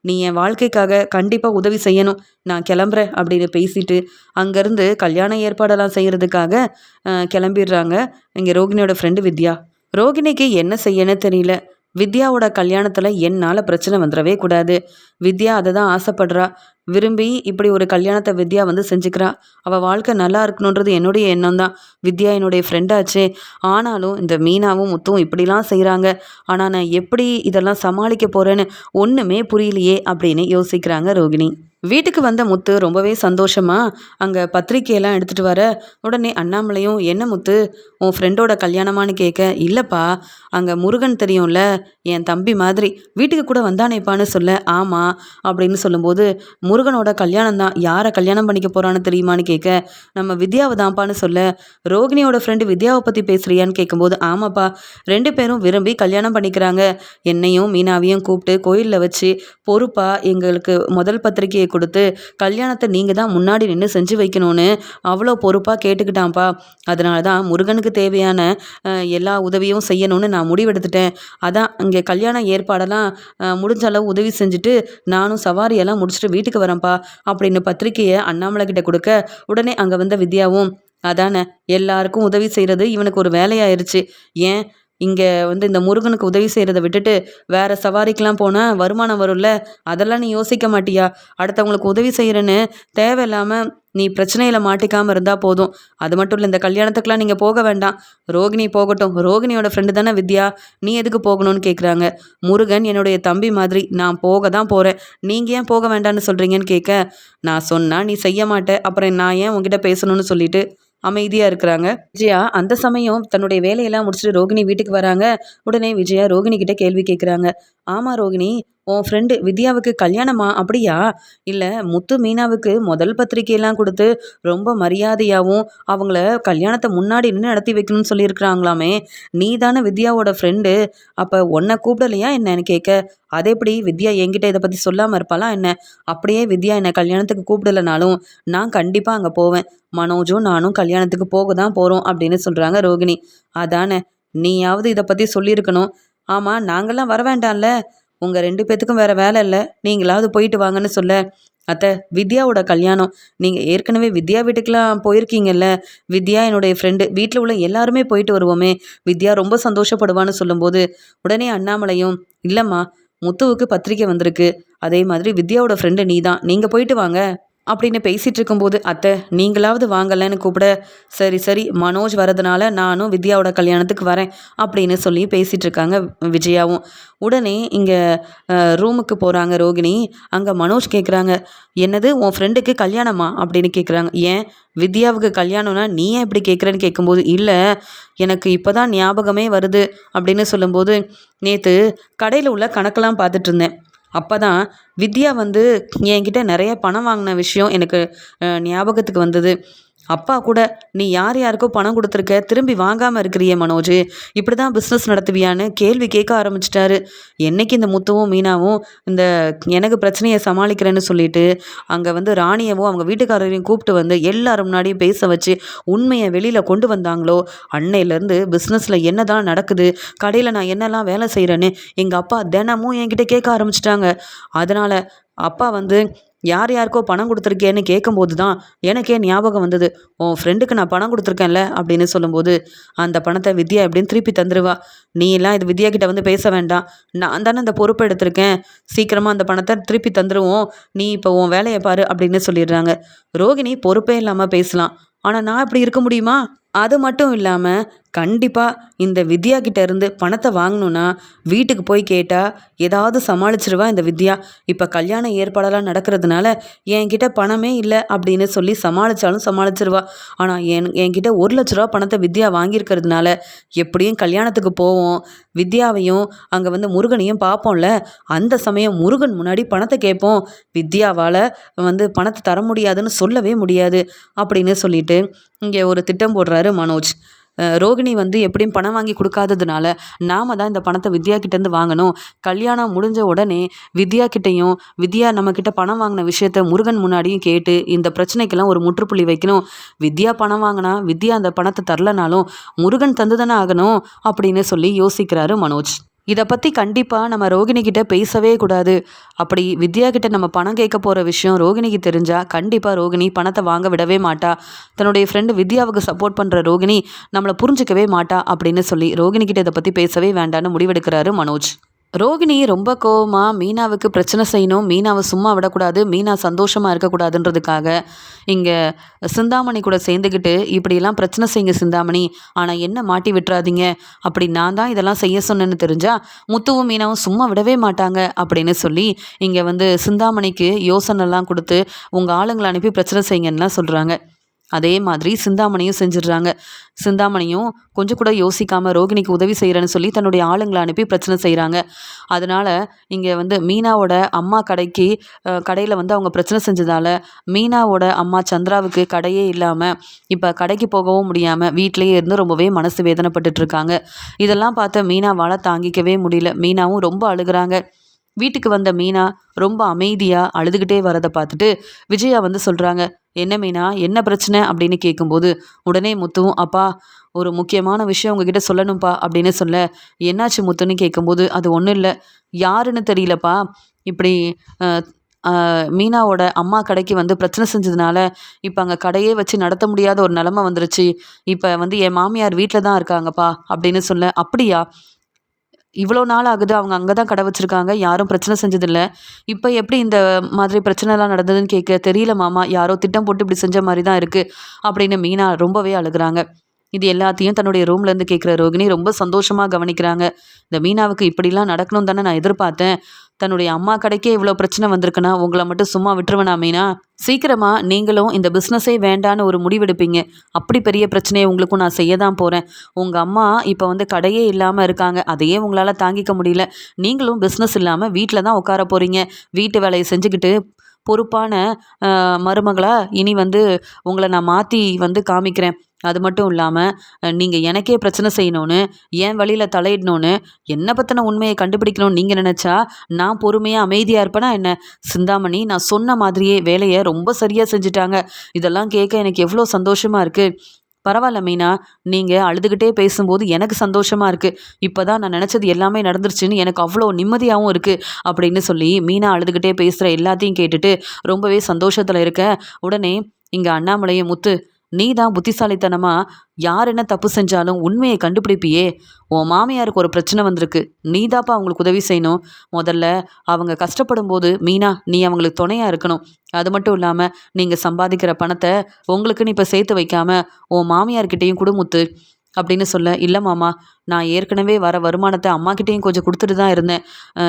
நீ என் வாழ்க்கைக்காக கண்டிப்பாக உதவி செய்யணும். நான் கிளம்புறேன் அப்படின்னு பேசிட்டு அங்கேருந்து கல்யாண ஏற்பாடெல்லாம் செய்கிறதுக்காக கிளம்பிடுறாங்க இங்கே ரோகிணியோட ஃப்ரெண்டு வித்யா. ரோகிணிக்கு என்ன செய்யன்னு தெரியல. வித்யாவோட கல்யாணத்தில் என்னால் பிரச்சனை வந்துடவே கூடாது. வித்யா அதை தான் ஆசைப்படுறா. விரும்பி இப்படி ஒரு கல்யாணத்தை வித்யா செஞ்சுக்கிறா. அவள் வாழ்க்கை நல்லா இருக்கணுன்றது என்னுடைய எண்ணம் தான். வித்யா என்னுடைய ஃப்ரெண்டாச்சே. ஆனாலும் இந்த மீனாவும் முத்தும் இப்படிலாம் செய்கிறாங்க. ஆனால் நான் எப்படி இதெல்லாம் சமாளிக்க போகிறேன்னு ஒன்றுமே புரியலையே அப்படின்னு யோசிக்கிறாங்க ரோகிணி. வீட்டுக்கு வந்த முத்து ரொம்பவே சந்தோஷமாக அங்கே பத்திரிக்கையெல்லாம் எடுத்துகிட்டு வர, உடனே அண்ணாமலையும், என்ன முத்து, உன் ஃப்ரெண்டோட கல்யாணமானு கேட்க, இல்லைப்பா, அங்கே முருகன் தெரியும்ல, என் தம்பி மாதிரி, வீட்டுக்கு கூட வந்தானேப்பான்னு சொல்ல, ஆமாம் அப்படின்னு சொல்லும்போது, முருகனோட கல்யாணம் தான், யாரை கல்யாணம் பண்ணிக்க போகிறான்னு தெரியுமான்னு கேட்க, நம்ம வித்யாவை தான்ப்பான்னு சொல்ல, ரோகிணியோட ஃப்ரெண்டு வித்யாவை பற்றி பேசுகிறியான்னு கேட்கும்போது, ஆமாப்பா, 2 பேரும் விரும்பி கல்யாணம் பண்ணிக்கிறாங்க. என்னையும் மீனாவையும் கூப்பிட்டு கோயிலில் வச்சு பொறுப்பாக எங்களுக்கு முதல் பத்திரிக்கையை கொடுத்து கல்யாணத்தை நீங்கள் தான் முன்னாடி நின்று செஞ்சு வைக்கணும்னு அவ்வளோ பொறுப்பாக கேட்டுக்கிட்டான்ப்பா. அதனால தான் முருகனுக்கு தேவையான எல்லா உதவியும் செய்யணும்னு நான் முடிவெடுத்துட்டேன். அதான் இங்கே கல்யாண ஏற்பாடெல்லாம் முடிஞ்ச அளவு உதவி செஞ்சுட்டு நானும் சவாரியெல்லாம் முடிச்சுட்டு வீட்டுக்கு வரேன்ப்பா அப்படின்னு பத்திரிக்கையை அண்ணாமலை கிட்ட கொடுக்க, உடனே அங்கே வந்த வித்யாவும், அதானே எல்லாருக்கும் உதவி செய்கிறது இவனுக்கு ஒரு வேலையாயிருச்சு. ஏன் இங்கே இந்த முருகனுக்கு உதவி செய்கிறத விட்டுட்டு வேற சவாரிக்கெலாம் போனால் வருமானம் வரும்ல, அதெல்லாம் நீ யோசிக்க மாட்டியா? அடுத்தவங்களுக்கு உதவி செய்கிறேன்னு தேவையில்லாமல் நீ பிரச்சனையில் மாட்டிக்காமல் இருந்தால் போதும். அது மட்டும் இல்லை, இந்த கல்யாணத்துக்குலாம் நீங்கள் போக வேண்டாம். ரோகிணி போகட்டும். ரோகிணியோட ஃப்ரெண்டு தானே வித்யா, நீ எதுக்கு போகணும்னு கேட்குறாங்க. முருகன் என்னுடைய தம்பி மாதிரி, நான் போக தான் போகிறேன். நீங்கள் ஏன் போக வேண்டான்னு சொல்கிறீங்கன்னு கேட்க, நான் சொன்னால் நீ செய்ய மாட்டே, அப்புறம் நான் ஏன் உங்ககிட்ட பேசணும்னு சொல்லிட்டு அமைதியா இருக்கிறாங்க. விஜயா அந்த சமயம் தன்னுடைய வேலையெல்லாம் முடிச்சுட்டு ரோகிணி வீட்டுக்கு வராங்க. உடனே விஜயா ரோகிணி கிட்ட கேள்வி கேட்குறாங்க. ஆமா ரோகிணி, உன் ஃப்ரெண்டு வித்யாவுக்கு கல்யாணமா? அப்படியா? இல்ல முத்து மீனாவுக்கு முதல் பத்திரிக்கையெல்லாம் கொடுத்து ரொம்ப மரியாதையாவும் அவங்கள கல்யாணத்தை முன்னாடி நின்று நடத்தி வைக்கணும்னு சொல்லியிருக்கிறாங்களாமே. நீ தானே வித்யாவோட ஃப்ரெண்டு, அப்ப உன்னை கூப்பிடலையா என்னன்னு கேட்க, அதே எப்படி வித்யா என்கிட்ட இதை பத்தி சொல்லாம இருப்பாளா என்ன? அப்படியே வித்யா என்னை கல்யாணத்துக்கு கூப்பிடலனாலும் நான் கண்டிப்பா அங்க போவேன். மனோஜும் நானும் கல்யாணத்துக்கு போக தான் போறோம் அப்படின்னு சொல்றாங்க ரோகிணி. அதானே, நீயாவது இதை பத்தி சொல்லியிருக்கணும். ஆமா, நாங்கெல்லாம் வர வேண்டாம்ல? உங்க 2 பேத்துக்கும் வேற வேலை இல்லை, நீங்களாவது போயிட்டு வாங்கன்னு சொல்ல, அத்தை வித்யாவோட கல்யாணம், நீங்கள் ஏற்கனவே வித்யா வீட்டுக்கெலாம் போயிருக்கீங்கல்ல, வித்யா என்னுடைய ஃப்ரெண்டு, வீட்டில் உள்ள எல்லாருமே போயிட்டு வருவோமே, வித்யா ரொம்ப சந்தோஷப்படுவான்னு சொல்லும்போது உடனே அண்ணாமலையும், இல்லைம்மா முத்துவுக்கு பத்திரிக்கை வந்திருக்கு, அதே மாதிரி வித்யாவோட ஃப்ரெண்டு நீ தான், நீங்கள் போயிட்டு வாங்க அப்படின்னு பேசிகிட்டு இருக்கும்போது, அத்தை நீங்களாவது வாங்கலன்னு கூப்பிட, சரி சரி மனோஜ் வரதுனால நானும் வித்யாவோட கல்யாணத்துக்கு வரேன் அப்படின்னு சொல்லி பேசிகிட்டு இருக்காங்க விஜயாவும். உடனே இங்கே ரூமுக்கு போகிறாங்க ரோகிணி. அங்கே மனோஜ் கேட்குறாங்க, என்னது உன் ஃப்ரெண்டுக்கு கல்யாணமா அப்படின்னு கேட்குறாங்க. ஏன் வித்யாவுக்கு கல்யாணம்னா நீ ஏன் இப்படி கேட்குறேன்னு கேட்கும்போது, இல்லை எனக்கு இப்போ தான் ஞாபகமே வருது அப்படின்னு சொல்லும்போது, நேற்று கடையில் உள்ள கணக்கெல்லாம் பார்த்துட்டு இருந்தேன். அப்போ தான் வித்யா என்கிட்ட நிறைய பணம் வாங்கின விஷயம் எனக்கு ஞாபகத்துக்கு வந்தது. அப்பா கூட, நீ யார் யாருக்கோ பணம் கொடுத்துருக்க, திரும்பி வாங்காமல் இருக்கிறியே மனோஜ், இப்படி தான் பிஸ்னஸ் நடத்துவியான்னு கேள்வி கேட்க ஆரம்பிச்சிட்டாரு. என்னைக்கு இந்த முத்துவும் மீனாவும் இந்த எனக்கு பிரச்சனையை சமாளிக்கிறேன்னு சொல்லிட்டு அங்கே ராணியவும் அவங்க வீட்டுக்காரரையும் கூப்பிட்டு எல்லாரும் முன்னாடியும் பேச வச்சு உண்மையை வெளியில் கொண்டு வந்தாங்களோ, அன்னையிலேருந்து பிஸ்னஸில் என்ன தான் நடக்குது, கடையில் நான் என்னெல்லாம் வேலை செய்கிறேன்னு எங்கள் அப்பா தினமும் என்கிட்ட கேட்க ஆரம்பிச்சிட்டாங்க. அதனால் அப்பா யார் யாருக்கோ பணம் கொடுத்துருக்கேன்னு கேட்கும்போது தான் எனக்கே ஞாபகம் வந்தது, உன் ஃப்ரெண்டுக்கு நான் பணம் கொடுத்துருக்கேன்ல அப்படின்னு சொல்லும்போது, அந்த பணத்தை வித்யா எப்படின்னு திருப்பி தந்துடுவா, நீ எல்லாம் இது வித்யா கிட்ட பேச வேண்டாம், நான் தானே அந்த பொறுப்பை எடுத்திருக்கேன், சீக்கிரமாக அந்த பணத்தை திருப்பி தந்துடுவோம், நீ இப்போ உன் வேலையை பாரு அப்படின்னு சொல்லிடுறாங்க. ரோகிணி பொறுப்பே இல்லாமல் பேசலாம், ஆனால் நான் இப்படி இருக்க முடியுமா? அது மட்டும் இல்லாமல் கண்டிப்பாக இந்த வித்யா கிட்ட இருந்து பணத்தை வாங்கணுன்னா வீட்டுக்கு போய் கேட்டால் ஏதாவது சமாளிச்சிருவா இந்த வித்யா. இப்போ கல்யாண ஏற்பாடெல்லாம் நடக்கிறதுனால என்கிட்ட பணமே இல்லை அப்படின்னு சொல்லி சமாளித்தாலும் சமாளிச்சிருவா. ஆனால் என்கிட்ட 1,00,000 ரூபா பணத்தை வித்யா வாங்கியிருக்கிறதுனால எப்படியும் கல்யாணத்துக்கு போவோம், வித்யாவையும் அங்கே முருகனையும் பார்ப்போம்ல, அந்த சமயம் முருகன் முன்னாடி பணத்தை கேட்போம், வித்யாவால் பணத்தை தர முடியாதுன்னு சொல்லவே முடியாது அப்படின்னு சொல்லிட்டு இங்கே ஒரு திட்டம் போடுறாரு மனோஜ். ரோகிணி எப்படியும் பணம் வாங்கி கொடுக்காததுனால நாம தான் இந்த பணத்தை வித்யா கிட்டேருந்து வாங்கணும். கல்யாணம் முடிஞ்ச உடனே வித்யா கிட்டேயும் வித்யா நம்மக்கிட்ட பணம் வாங்கின விஷயத்த முருகன் முன்னாடியும் கேட்டு இந்த பிரச்சனைக்கெல்லாம் ஒரு முற்றுப்புள்ளி வைக்கணும். வித்யா பணம் வாங்கினா வித்யா அந்த பணத்தை தரலனாலும் முருகன் தந்து தானே ஆகணும் அப்படின்னு சொல்லி யோசிக்கிறாரு மனோஜ். இதை பற்றி கண்டிப்பாக நம்ம ரோகிணி கிட்ட பேசவே கூடாது. அப்படி வித்யா கிட்ட நம்ம பணம் கேட்க போகிற விஷயம் ரோகிணிக்கு தெரிஞ்சால் கண்டிப்பாக ரோகிணி பணத்தை வாங்க விடவே மாட்டா. தன்னுடைய ஃப்ரெண்டு வித்யாவுக்கு சப்போர்ட் பண்ணுற ரோகிணி நம்மளை புரிஞ்சிக்கவே மாட்டா அப்படின்னு சொல்லி ரோகிணி கிட்ட இதை பற்றி பேசவே வேண்டான்னு முடிவெடுக்கிறாரு மனோஜ். ரோகிணி ரொம்ப கோவமாக மீனாவுக்கு பிரச்சனை செய்யணும், மீனாவை சும்மா விடக்கூடாது, மீனா சந்தோஷமாக இருக்கக்கூடாதுன்றதுக்காக இங்கே சிந்தாமணி கூட சேர்ந்துக்கிட்டு இப்படியெல்லாம் பிரச்சனை செய்யுங்க சிந்தாமணி, ஆனால் என்ன மாட்டி விட்டுறாதீங்க, அப்படி நான் தான் இதெல்லாம் செய்ய சொன்னேன்னு தெரிஞ்சால் முத்துவும் மீனாவும் சும்மா விடவே மாட்டாங்க அப்படின்னு சொல்லி இங்கே சிந்தாமணிக்கு யோசனைலாம் கொடுத்து உங்கள் ஆளுங்களை அனுப்பி பிரச்சனை செய்யுங்கன்னுலாம் சொல்கிறாங்க. அதே மாதிரி சிந்தாமணியும் செஞ்சிடுறாங்க. சிந்தாமணியும் கொஞ்சம் கூட யோசிக்காமல் ரோகிணிக்கு உதவி செய்கிறேன்னு சொல்லி தன்னுடைய ஆளுங்களை அனுப்பி பிரச்சனை செய்கிறாங்க. அதனால் இங்கே மீனாவோட அம்மா கடையில் அவங்க பிரச்சனை செஞ்சதால் மீனாவோட அம்மா சந்திராவுக்கு கடையே இல்லாமல் இப்போ கடைக்கு போகவும் முடியாமல் வீட்டிலேயே இருந்து ரொம்பவே மனசு வேதனைப்பட்டுட்டு இருக்காங்க. இதெல்லாம் பார்த்த மீனாவால் தாங்கிக்கவே முடியல. மீனாவும் ரொம்ப அழுகிறாங்க. வீட்டுக்கு வந்த மீனா ரொம்ப அமைதியாக அழுதுகிட்டே வரதை பார்த்துட்டு விஜயா சொல்கிறாங்க, என்ன மீனா என்ன பிரச்சனை அப்படின்னு கேட்கும்போது உடனே முத்துவும், அப்பா ஒரு முக்கியமான விஷயம் உங்ககிட்ட சொல்லணும்ப்பா அப்படின்னு சொல்ல, என்னாச்சு முத்துன்னு கேட்கும்போது, அது ஒன்றும் இல்லை, யாருன்னு தெரியலப்பா, இப்படி மீனாவோட அம்மா கடைக்கு வந்து பிரச்சனை செஞ்சதுனால இப்போ அங்கே கடையே வச்சு நடத்த முடியாத ஒரு நிலமை வந்துருச்சு. இப்போ வந்து என் மாமியார் வீட்டில் தான் இருக்காங்கப்பா அப்படின்னு சொல்ல, அப்படியா? இவ்வளோ நாள் ஆகுது அவங்க அங்கே தான் கடை வச்சுருக்காங்க, யாரும் பிரச்சனை செஞ்சதில்ல. இப்போ எப்படி இந்த மாதிரி பிரச்சனைலாம் நடந்ததுன்னு கேட்க, தெரியல மாமா, யாரோ திட்டம் போட்டு இப்படி செஞ்ச மாதிரி தான் இருக்குது அப்படின்னு மீனா ரொம்பவே அழுகுறாங்க. இது எல்லாத்தையும் தன்னுடைய ரூம்லேருந்து கேட்குற ரோகிணி ரொம்ப சந்தோஷமாக கவனிக்கிறாங்க. இந்த மீனாவுக்கு இப்படிலாம் நடக்கணும் தானே நான் எதிர்பார்த்தேன். தன்னுடைய அம்மா கடைக்கே இவ்வளோ பிரச்சனை வந்திருக்குன்னா உங்களை மட்டும் சும்மா விட்டுருவேனா மீனா? சீக்கிரமா நீங்களும் இந்த பிஸ்னஸே வேண்டான்னு ஒரு முடிவெடுப்பீங்க. அப்படி பெரிய பிரச்சனையை உங்களுக்கும் நான் செய்ய தான் போகிறேன். உங்கள் அம்மா இப்போ வந்து கடையே இல்லாமல் இருக்காங்க, அதையே உங்களால் தாங்கிக்க முடியல. நீங்களும் பிஸ்னஸ் இல்லாமல் வீட்டில் தான் உட்கார போகிறீங்க. வீட்டு வேலையை செஞ்சுக்கிட்டு பொறுப்பான மருமகளா இனி வந்து உங்களை நான் மாற்றி வந்து காமிக்கிறேன். அது மட்டும் இல்லாமல் நீங்கள் எனக்கே பிரச்சனை செய்யணும்னு, என் வழியில் தலையிடணும்னு, என்னை பற்றின உண்மையை கண்டுபிடிக்கணும்னு நீங்கள் நினச்சா நான் பொறுமையாக அமைதியாக இருப்பேனா என்ன? சிந்தாமணி நான் சொன்ன மாதிரியே வேலையை ரொம்ப சரியாக செஞ்சுட்டாங்க. இதெல்லாம் கேட்க எனக்கு எவ்வளோ சந்தோஷமாக இருக்குது. பரவாயில்ல மீனா, நீங்கள் அழுதுகிட்டே பேசும்போது எனக்கு சந்தோஷமாக இருக்குது. இப்போ தான் நான் நினச்சது எல்லாமே நடந்துருச்சுன்னு எனக்கு அவ்வளோ நிம்மதியாகவும் இருக்குது அப்படின்னு சொல்லி மீனா அழுதுகிட்டே பேசுகிற எல்லாத்தையும் கேட்டுட்டு ரொம்பவே சந்தோஷத்தில் இருக்க, உடனே இங்கே அண்ணாமலையும் முத்து, நீ தான் புத்திசாலித்தனமா யார் என்ன தப்பு செஞ்சாலும் உண்மையை கண்டுபிடிப்பியே. உன் மாமியாருக்கு ஒரு பிரச்சனை வந்திருக்கு, நீ தாப்பா அவங்களுக்கு உதவி செய்யணும். முதல்ல அவங்க கஷ்டப்படும் போது மீனா நீ அவங்களுக்கு துணையாக இருக்கணும். அது மட்டும் இல்லாமல் நீங்கள் சம்பாதிக்கிற பணத்தை உங்களுக்குன்னு இப்போ சேர்த்து வைக்காம உன் மாமியார்கிட்டையும் குடுமுத்து அப்படின்னு சொல்ல, இல்லை மாமா, நான் ஏற்கனவே வர வருமானத்தை அம்மாக்கிட்டேயும் கொஞ்சம் கொடுத்துட்டு தான் இருந்தேன்.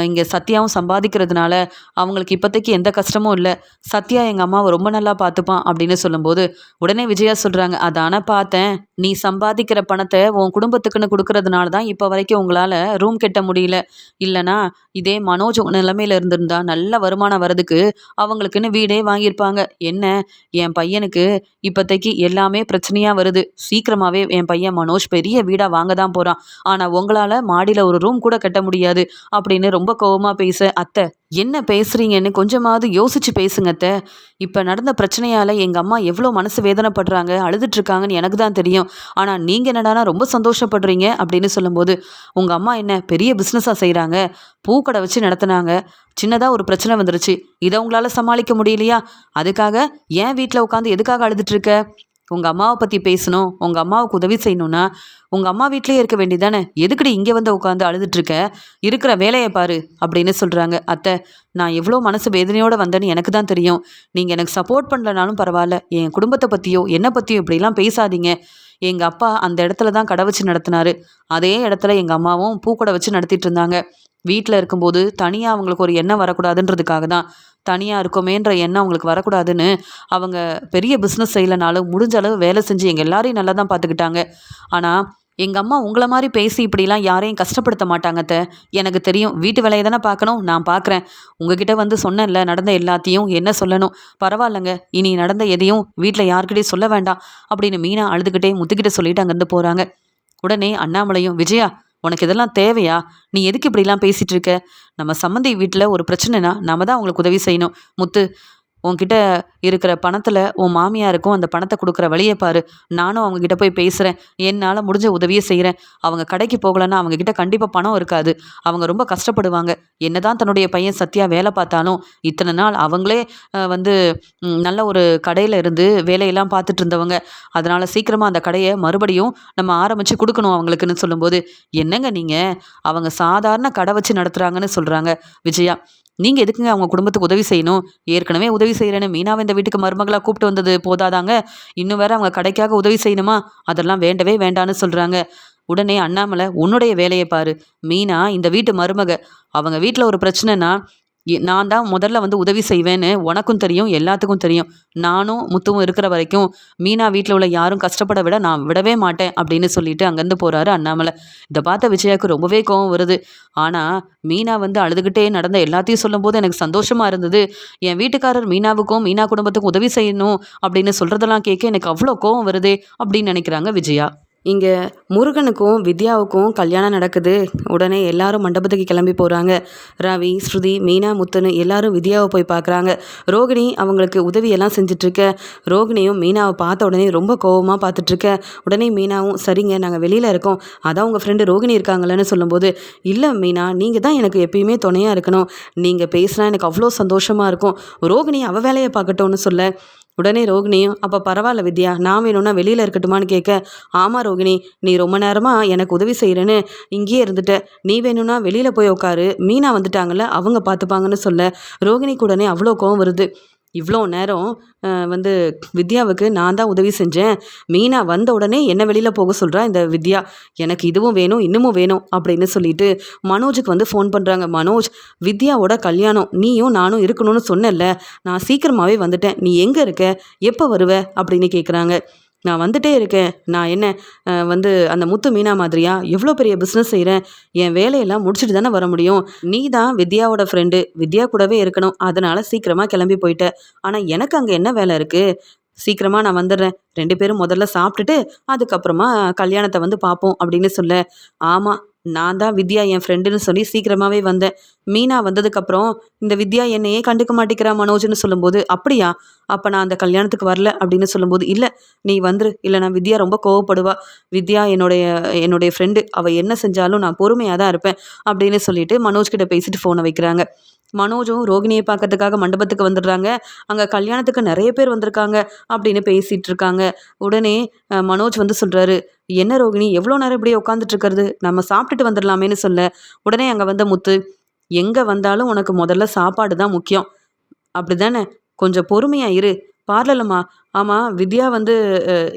இங்கே சத்யாவும் சம்பாதிக்கிறதுனால அவங்களுக்கு இப்போதைக்கு எந்த கஷ்டமும் இல்லை. சத்யா எங்கள் அம்மாவை ரொம்ப நல்லா பார்த்துப்பான் அப்படின்னு சொல்லும்போது உடனே விஜயா சொல்கிறாங்க, அதானே பார்த்தேன், நீ சம்பாதிக்கிற பணத்தை உன் குடும்பத்துக்குன்னு கொடுக்கறதுனால தான் இப்போ வரைக்கும் உங்களால் ரூம் கட்ட முடியல. இல்லைனா இதே மனோஜ் நிலைமையில இருந்திருந்தா நல்ல வருமானம் வரதுக்கு அவங்களுக்குன்னு வீடே வாங்கியிருப்பாங்க. என்ன, என் பையனுக்கு இப்போதைக்கு எல்லாமே பிரச்சனையாக வருது. சீக்கிரமாகவே என் பையன் மனோஜ் பெரிய வீடாக வாங்க தான் போகிறான். ஆனால் உங்களால் மாடியில் ஒரு ரூம் கூட கட்ட முடியாது அப்படின்னு ரொம்ப கோவமாக பேச, அத்தை என்ன பேசுகிறீங்கன்னு கொஞ்சமாவது யோசிச்சு பேசுங்க அத்தை. இப்போ நடந்த பிரச்சனையால் எங்கள் அம்மா எவ்வளோ மனசு வேதனைப்படுறாங்க, அழுதுட்ருக்காங்கன்னு எனக்கு தான் தெரியும். ஆனால் நீங்கள் என்னடானா ரொம்ப சந்தோஷப்படுறீங்க அப்படின்னு சொல்லும்போது, உங்கள் அம்மா என்ன பெரிய பிஸ்னஸாக செய்கிறாங்க, பூக்கடை வச்சு நடத்துனாங்க, சின்னதாக ஒரு பிரச்சனை வந்துருச்சு, இதை உங்களால் சமாளிக்க முடியலையா? அதுக்காக ஏன் வீட்டில் உட்காந்து எதுக்காக அழுதுட்ருக்க? உங்கள் அம்மாவை பற்றி பேசணும், உங்கள் அம்மாவுக்கு உதவி செய்யணும்னா உங்கள் அம்மா வீட்டிலே இருக்க வேண்டியதானே, எதுக்கடி இங்கே வந்து உட்காந்து அழுதுட்ருக்க, இருக்கிற வேலையை பாரு அப்படின்னு சொல்கிறாங்க. அத்தை, நான் எவ்வளோ மனசு வேதனையோடு வந்தேன்னு எனக்கு தான் தெரியும். நீங்கள் எனக்கு சப்போர்ட் பண்ணலனாலும் பரவாயில்ல, என் குடும்பத்தை பற்றியோ என்னை பற்றியோ இப்படிலாம் பேசாதீங்க. எங்கள் அப்பா அந்த இடத்துல தான் கடை வச்சு நடத்தினாரு. அதே இடத்துல எங்கள் அம்மாவும் பூக்கடை வச்சு நடத்திட்டு இருந்தாங்க. வீட்டில் இருக்கும்போது தனியாக அவங்களுக்கு ஒரு எண்ணம் வரக்கூடாதுன்றதுக்காக தான், தனியாக இருக்கோமேன்ற எண்ணம் அவங்களுக்கு வரக்கூடாதுன்னு அவங்க பெரிய பிஸ்னஸ் செய்யலைனாலும் முடிஞ்ச அளவு வேலை செஞ்சு எங்கள் எல்லாரையும் நல்லா தான் பார்த்துக்கிட்டாங்க. ஆனால் எங்கள் அம்மா உங்களை மாதிரி பேசி இப்படிலாம் யாரையும் கஷ்டப்படுத்த மாட்டாங்க அத்தை. எனக்கு தெரியும், வீட்டு வேலையை தானே பார்க்கணும், நான் பார்க்குறேன். உங்ககிட்ட வந்து சொன்னேன்ல நடந்த எல்லாத்தையும், என்ன சொல்லணும்? பரவாயில்லைங்க, இனி நடந்த எதையும் வீட்டில் யார்கிட்டையும் சொல்ல வேண்டாம் அப்படின்னு மீனா அழுதுகிட்டே முத்துக்கிட்ட சொல்லிட்டு அங்கேருந்து போகிறாங்க. உடனே அண்ணாமலையும், விஜயா உனக்கு இதெல்லாம் தேவையா? நீ எதுக்கு இப்படிலாம் பேசிகிட்டு இருக்க? நம்ம சம்மந்தி வீட்டில் ஒரு பிரச்சனைனா நம்ம தான் அவங்களுக்கு உதவி செய்யணும். முத்து, உன்கிட்ட இருக்கிற பணத்தில் உன் மாமியாருக்கும் அந்த பணத்தை கொடுக்குற வழியை பாரு. நானும் அவங்கக்கிட்ட போய் பேசுகிறேன், என்னால் முடிஞ்ச உதவியை செய்கிறேன். அவங்க கடைக்கு போகலைன்னா அவங்கக்கிட்ட கண்டிப்பாக பணம் இருக்காது, அவங்க ரொம்ப கஷ்டப்படுவாங்க. என்னதான் தன்னுடைய பையன் சத்யா வேலை பார்த்தாலும் இத்தனை நாள் அவங்களே வந்து நல்ல ஒரு கடையில் இருந்து வேலையெல்லாம் பார்த்துட்டு இருந்தவங்க. அதனால் சீக்கிரமாக அந்த கடையை மறுபடியும் நம்ம ஆரம்பித்து கொடுக்கணும் அவங்களுக்குன்னு சொல்லும்போது, என்னங்க நீங்கள், அவங்க சாதாரண கடை வச்சு நடத்துகிறாங்கன்னு சொல்கிறாங்க. விஜயா, நீங்கள் எதுக்குங்க அவங்க குடும்பத்துக்கு உதவி செய்யணும்? ஏற்கனவே உதவி செய்கிறேன்னு மீனாவை இந்த வீட்டுக்கு மருமகளாக கூப்பிட்டு வந்தது போதாதாங்க, இன்னும் வேற அவங்க கடைக்காக உதவி செய்யணுமா? அதெல்லாம் வேண்டவே வேண்டான்னு சொல்கிறாங்க. உடனே அண்ணாமலை, உன்னுடைய வேலையை பாரு. மீனா இந்த வீட்டு மருமக, அவங்க வீட்டில் ஒரு பிரச்சனைனா நான் தான் முதல்ல வந்து உதவி செய்வேன்னு உனக்கும் தெரியும், எல்லாத்துக்கும் தெரியும். நானும் முத்துவும் இருக்கிற வரைக்கும் மீனா வீட்டில் உள்ள யாரும் கஷ்டப்பட விட நான் விடவே மாட்டேன் அப்படின்னு சொல்லிட்டு அங்கேருந்து போகிறாரு அண்ணாமலை. இதை பார்த்த விஜயாவுக்கு ரொம்பவே கோவம் வருது. ஆனால் மீனா வந்து அழுதுகிட்டே நடந்த எல்லாத்தையும் சொல்லும்போது எனக்கு சந்தோஷமாக இருந்தது. என் வீட்டுக்காரர் மீனாவுக்கும் மீனா குடும்பத்துக்கும் உதவி செய்யணும் அப்படின்னு சொல்கிறதெல்லாம் கேட்க எனக்கு அவ்வளோ கோவம் வருதே அப்படின்னு நினைக்கிறாங்க விஜயா. இங்க முருகனுக்கும் வித்யாவுக்கும் கல்யாணம் நடக்குது. உடனே எல்லாரும் மண்டபத்துக்கு கிளம்பி போறாங்க. ரவி, ஸ்ருதி, மீனா, முத்துன்னு எல்லாரும் வித்யாவை போய் பார்க்குறாங்க. ரோகிணி அவங்களுக்கு உதவியெல்லாம் செஞ்சுட்ருக்க. ரோகிணியும் மீனாவை பார்த்த உடனே ரொம்ப கோவமாக பார்த்துட்ருக்க. உடனே மீனாவும் சரிங்க நாங்கள் வெளியில் இருக்கோம், அதான் உங்கள் ஃப்ரெண்டு ரோகிணி இருக்காங்களேன்னு சொல்லும்போது, இல்லை மீனா நீங்கள் தான் எனக்கு எப்பயுமே துணையாக இருக்கணும், நீங்கள் பேசினா எனக்கு அவ்வளோ சந்தோஷமாக இருக்கும், ரோகிணி அவள் வேலையை பார்க்கட்டும்னு சொல்ல, உடனே ரோகிணியும் அப்போ பரவாயில்ல வித்யா, நான் வேணும்னா வெளியில் இருக்கட்டுமான்னு கேட்க, ஆமாம் ரோகிணி, நீ ரொம்ப நேரமாக எனக்கு உதவி செய்கிறேன்னு இங்கேயே இருந்துட்ட, நீ வேணும்னா வெளியில் போய் உட்காரு, மீனா வந்துட்டாங்கல்ல அவங்க பார்த்துப்பாங்கன்னு சொல்ல, ரோகிணிக்கு உடனே அவ்வளோ கோவம் வருது. இவ்வளோ நேரம் வந்து வித்யாவுக்கு நான் தான் உதவி செஞ்சேன், மீனா வந்த உடனே என்ன வெளியில் போக சொல்கிறா இந்த வித்யா, எனக்கு இதுவும் வேணும் இன்னமும் வேணும் அப்படின்னு சொல்லிட்டு மனோஜுக்கு வந்து ஃபோன் பண்ணுறாங்க. மனோஜ், வித்யாவோட கல்யாணம் நீயும் நானும் இருக்கணும்னு சொன்னேன்ல, நான் சீக்கிரமாகவே வந்துட்டேன், நீ எங்கே இருக்க, எப்போ வருவ அப்படின்னு கேட்குறாங்க. நான் வந்துட்டே இருக்கேன், நான் என்ன வந்து அந்த முத்து மீனா மாதிரியா எவ்வளோ பெரிய பிஸ்னஸ் செய்கிறேன், என் வேலையெல்லாம் முடிச்சுட்டு தானே வர முடியும், நீ தான் வித்யாவோட ஃப்ரெண்டு, வித்யா கூடவே இருக்கணும், அதனால் சீக்கிரமாக கிளம்பி போயிட்ட, ஆனால் எனக்கு அங்கே என்ன வேலை இருக்குது, சீக்கிரமாக நான் வந்துடுறேன், 2 பேரும் முதல்ல சாப்பிட்டுட்டு அதுக்கப்புறமா கல்யாணத்தை வந்து பார்ப்போம் அப்படின்னு சொல்ல, ஆமாம் நான் தான் வித்யா என் ஃப்ரெண்டுன்னு சொல்லி சீக்கிரமாகவே வந்தேன், மீனா வந்ததுக்கப்புறம் இந்த வித்யா என்னையே கண்டுக்க மாட்டேங்கிறா மனோஜ்னு சொல்லும்போது, அப்படியா, அப்போ நான் அந்த கல்யாணத்துக்கு வரல அப்படின்னு சொல்லும்போது, இல்லை நீ வந்துரு, இல்லைனா வித்யா ரொம்ப கோவப்படுவா, வித்யா என்னுடைய ஃப்ரெண்டு, அவள் என்ன செஞ்சாலும் நான் பொறுமையாக தான் இருப்பேன் அப்படின்னு சொல்லிட்டு மனோஜ்கிட்ட பேசிட்டு ஃபோனை வைக்கிறாங்க. மனோஜும் ரோகிணியை பார்க்கறதுக்காக மண்டபத்துக்கு வந்துடுறாங்க. அங்கே கல்யாணத்துக்கு நிறைய பேர் வந்திருக்காங்க அப்படின்னு பேசிகிட்டு இருக்காங்க. உடனே மனோஜ் வந்து சொல்கிறாரு, என்ன ரோகிணி எவ்வளோ நேரம் இப்படியே உட்காந்துட்டு இருக்கிறது, நம்ம சாப்பிட்டுட்டு வந்துடலாமேன்னு சொல்ல, உடனே அங்கே வந்த முத்து, எங்கே வந்தாலும் உனக்கு முதல்ல சாப்பாடு தான் முக்கியம் அப்படி தானே, கொஞ்சம் பொறுமையாக இரு, பார்லலம்மா, ஆமாம் வித்யா வந்து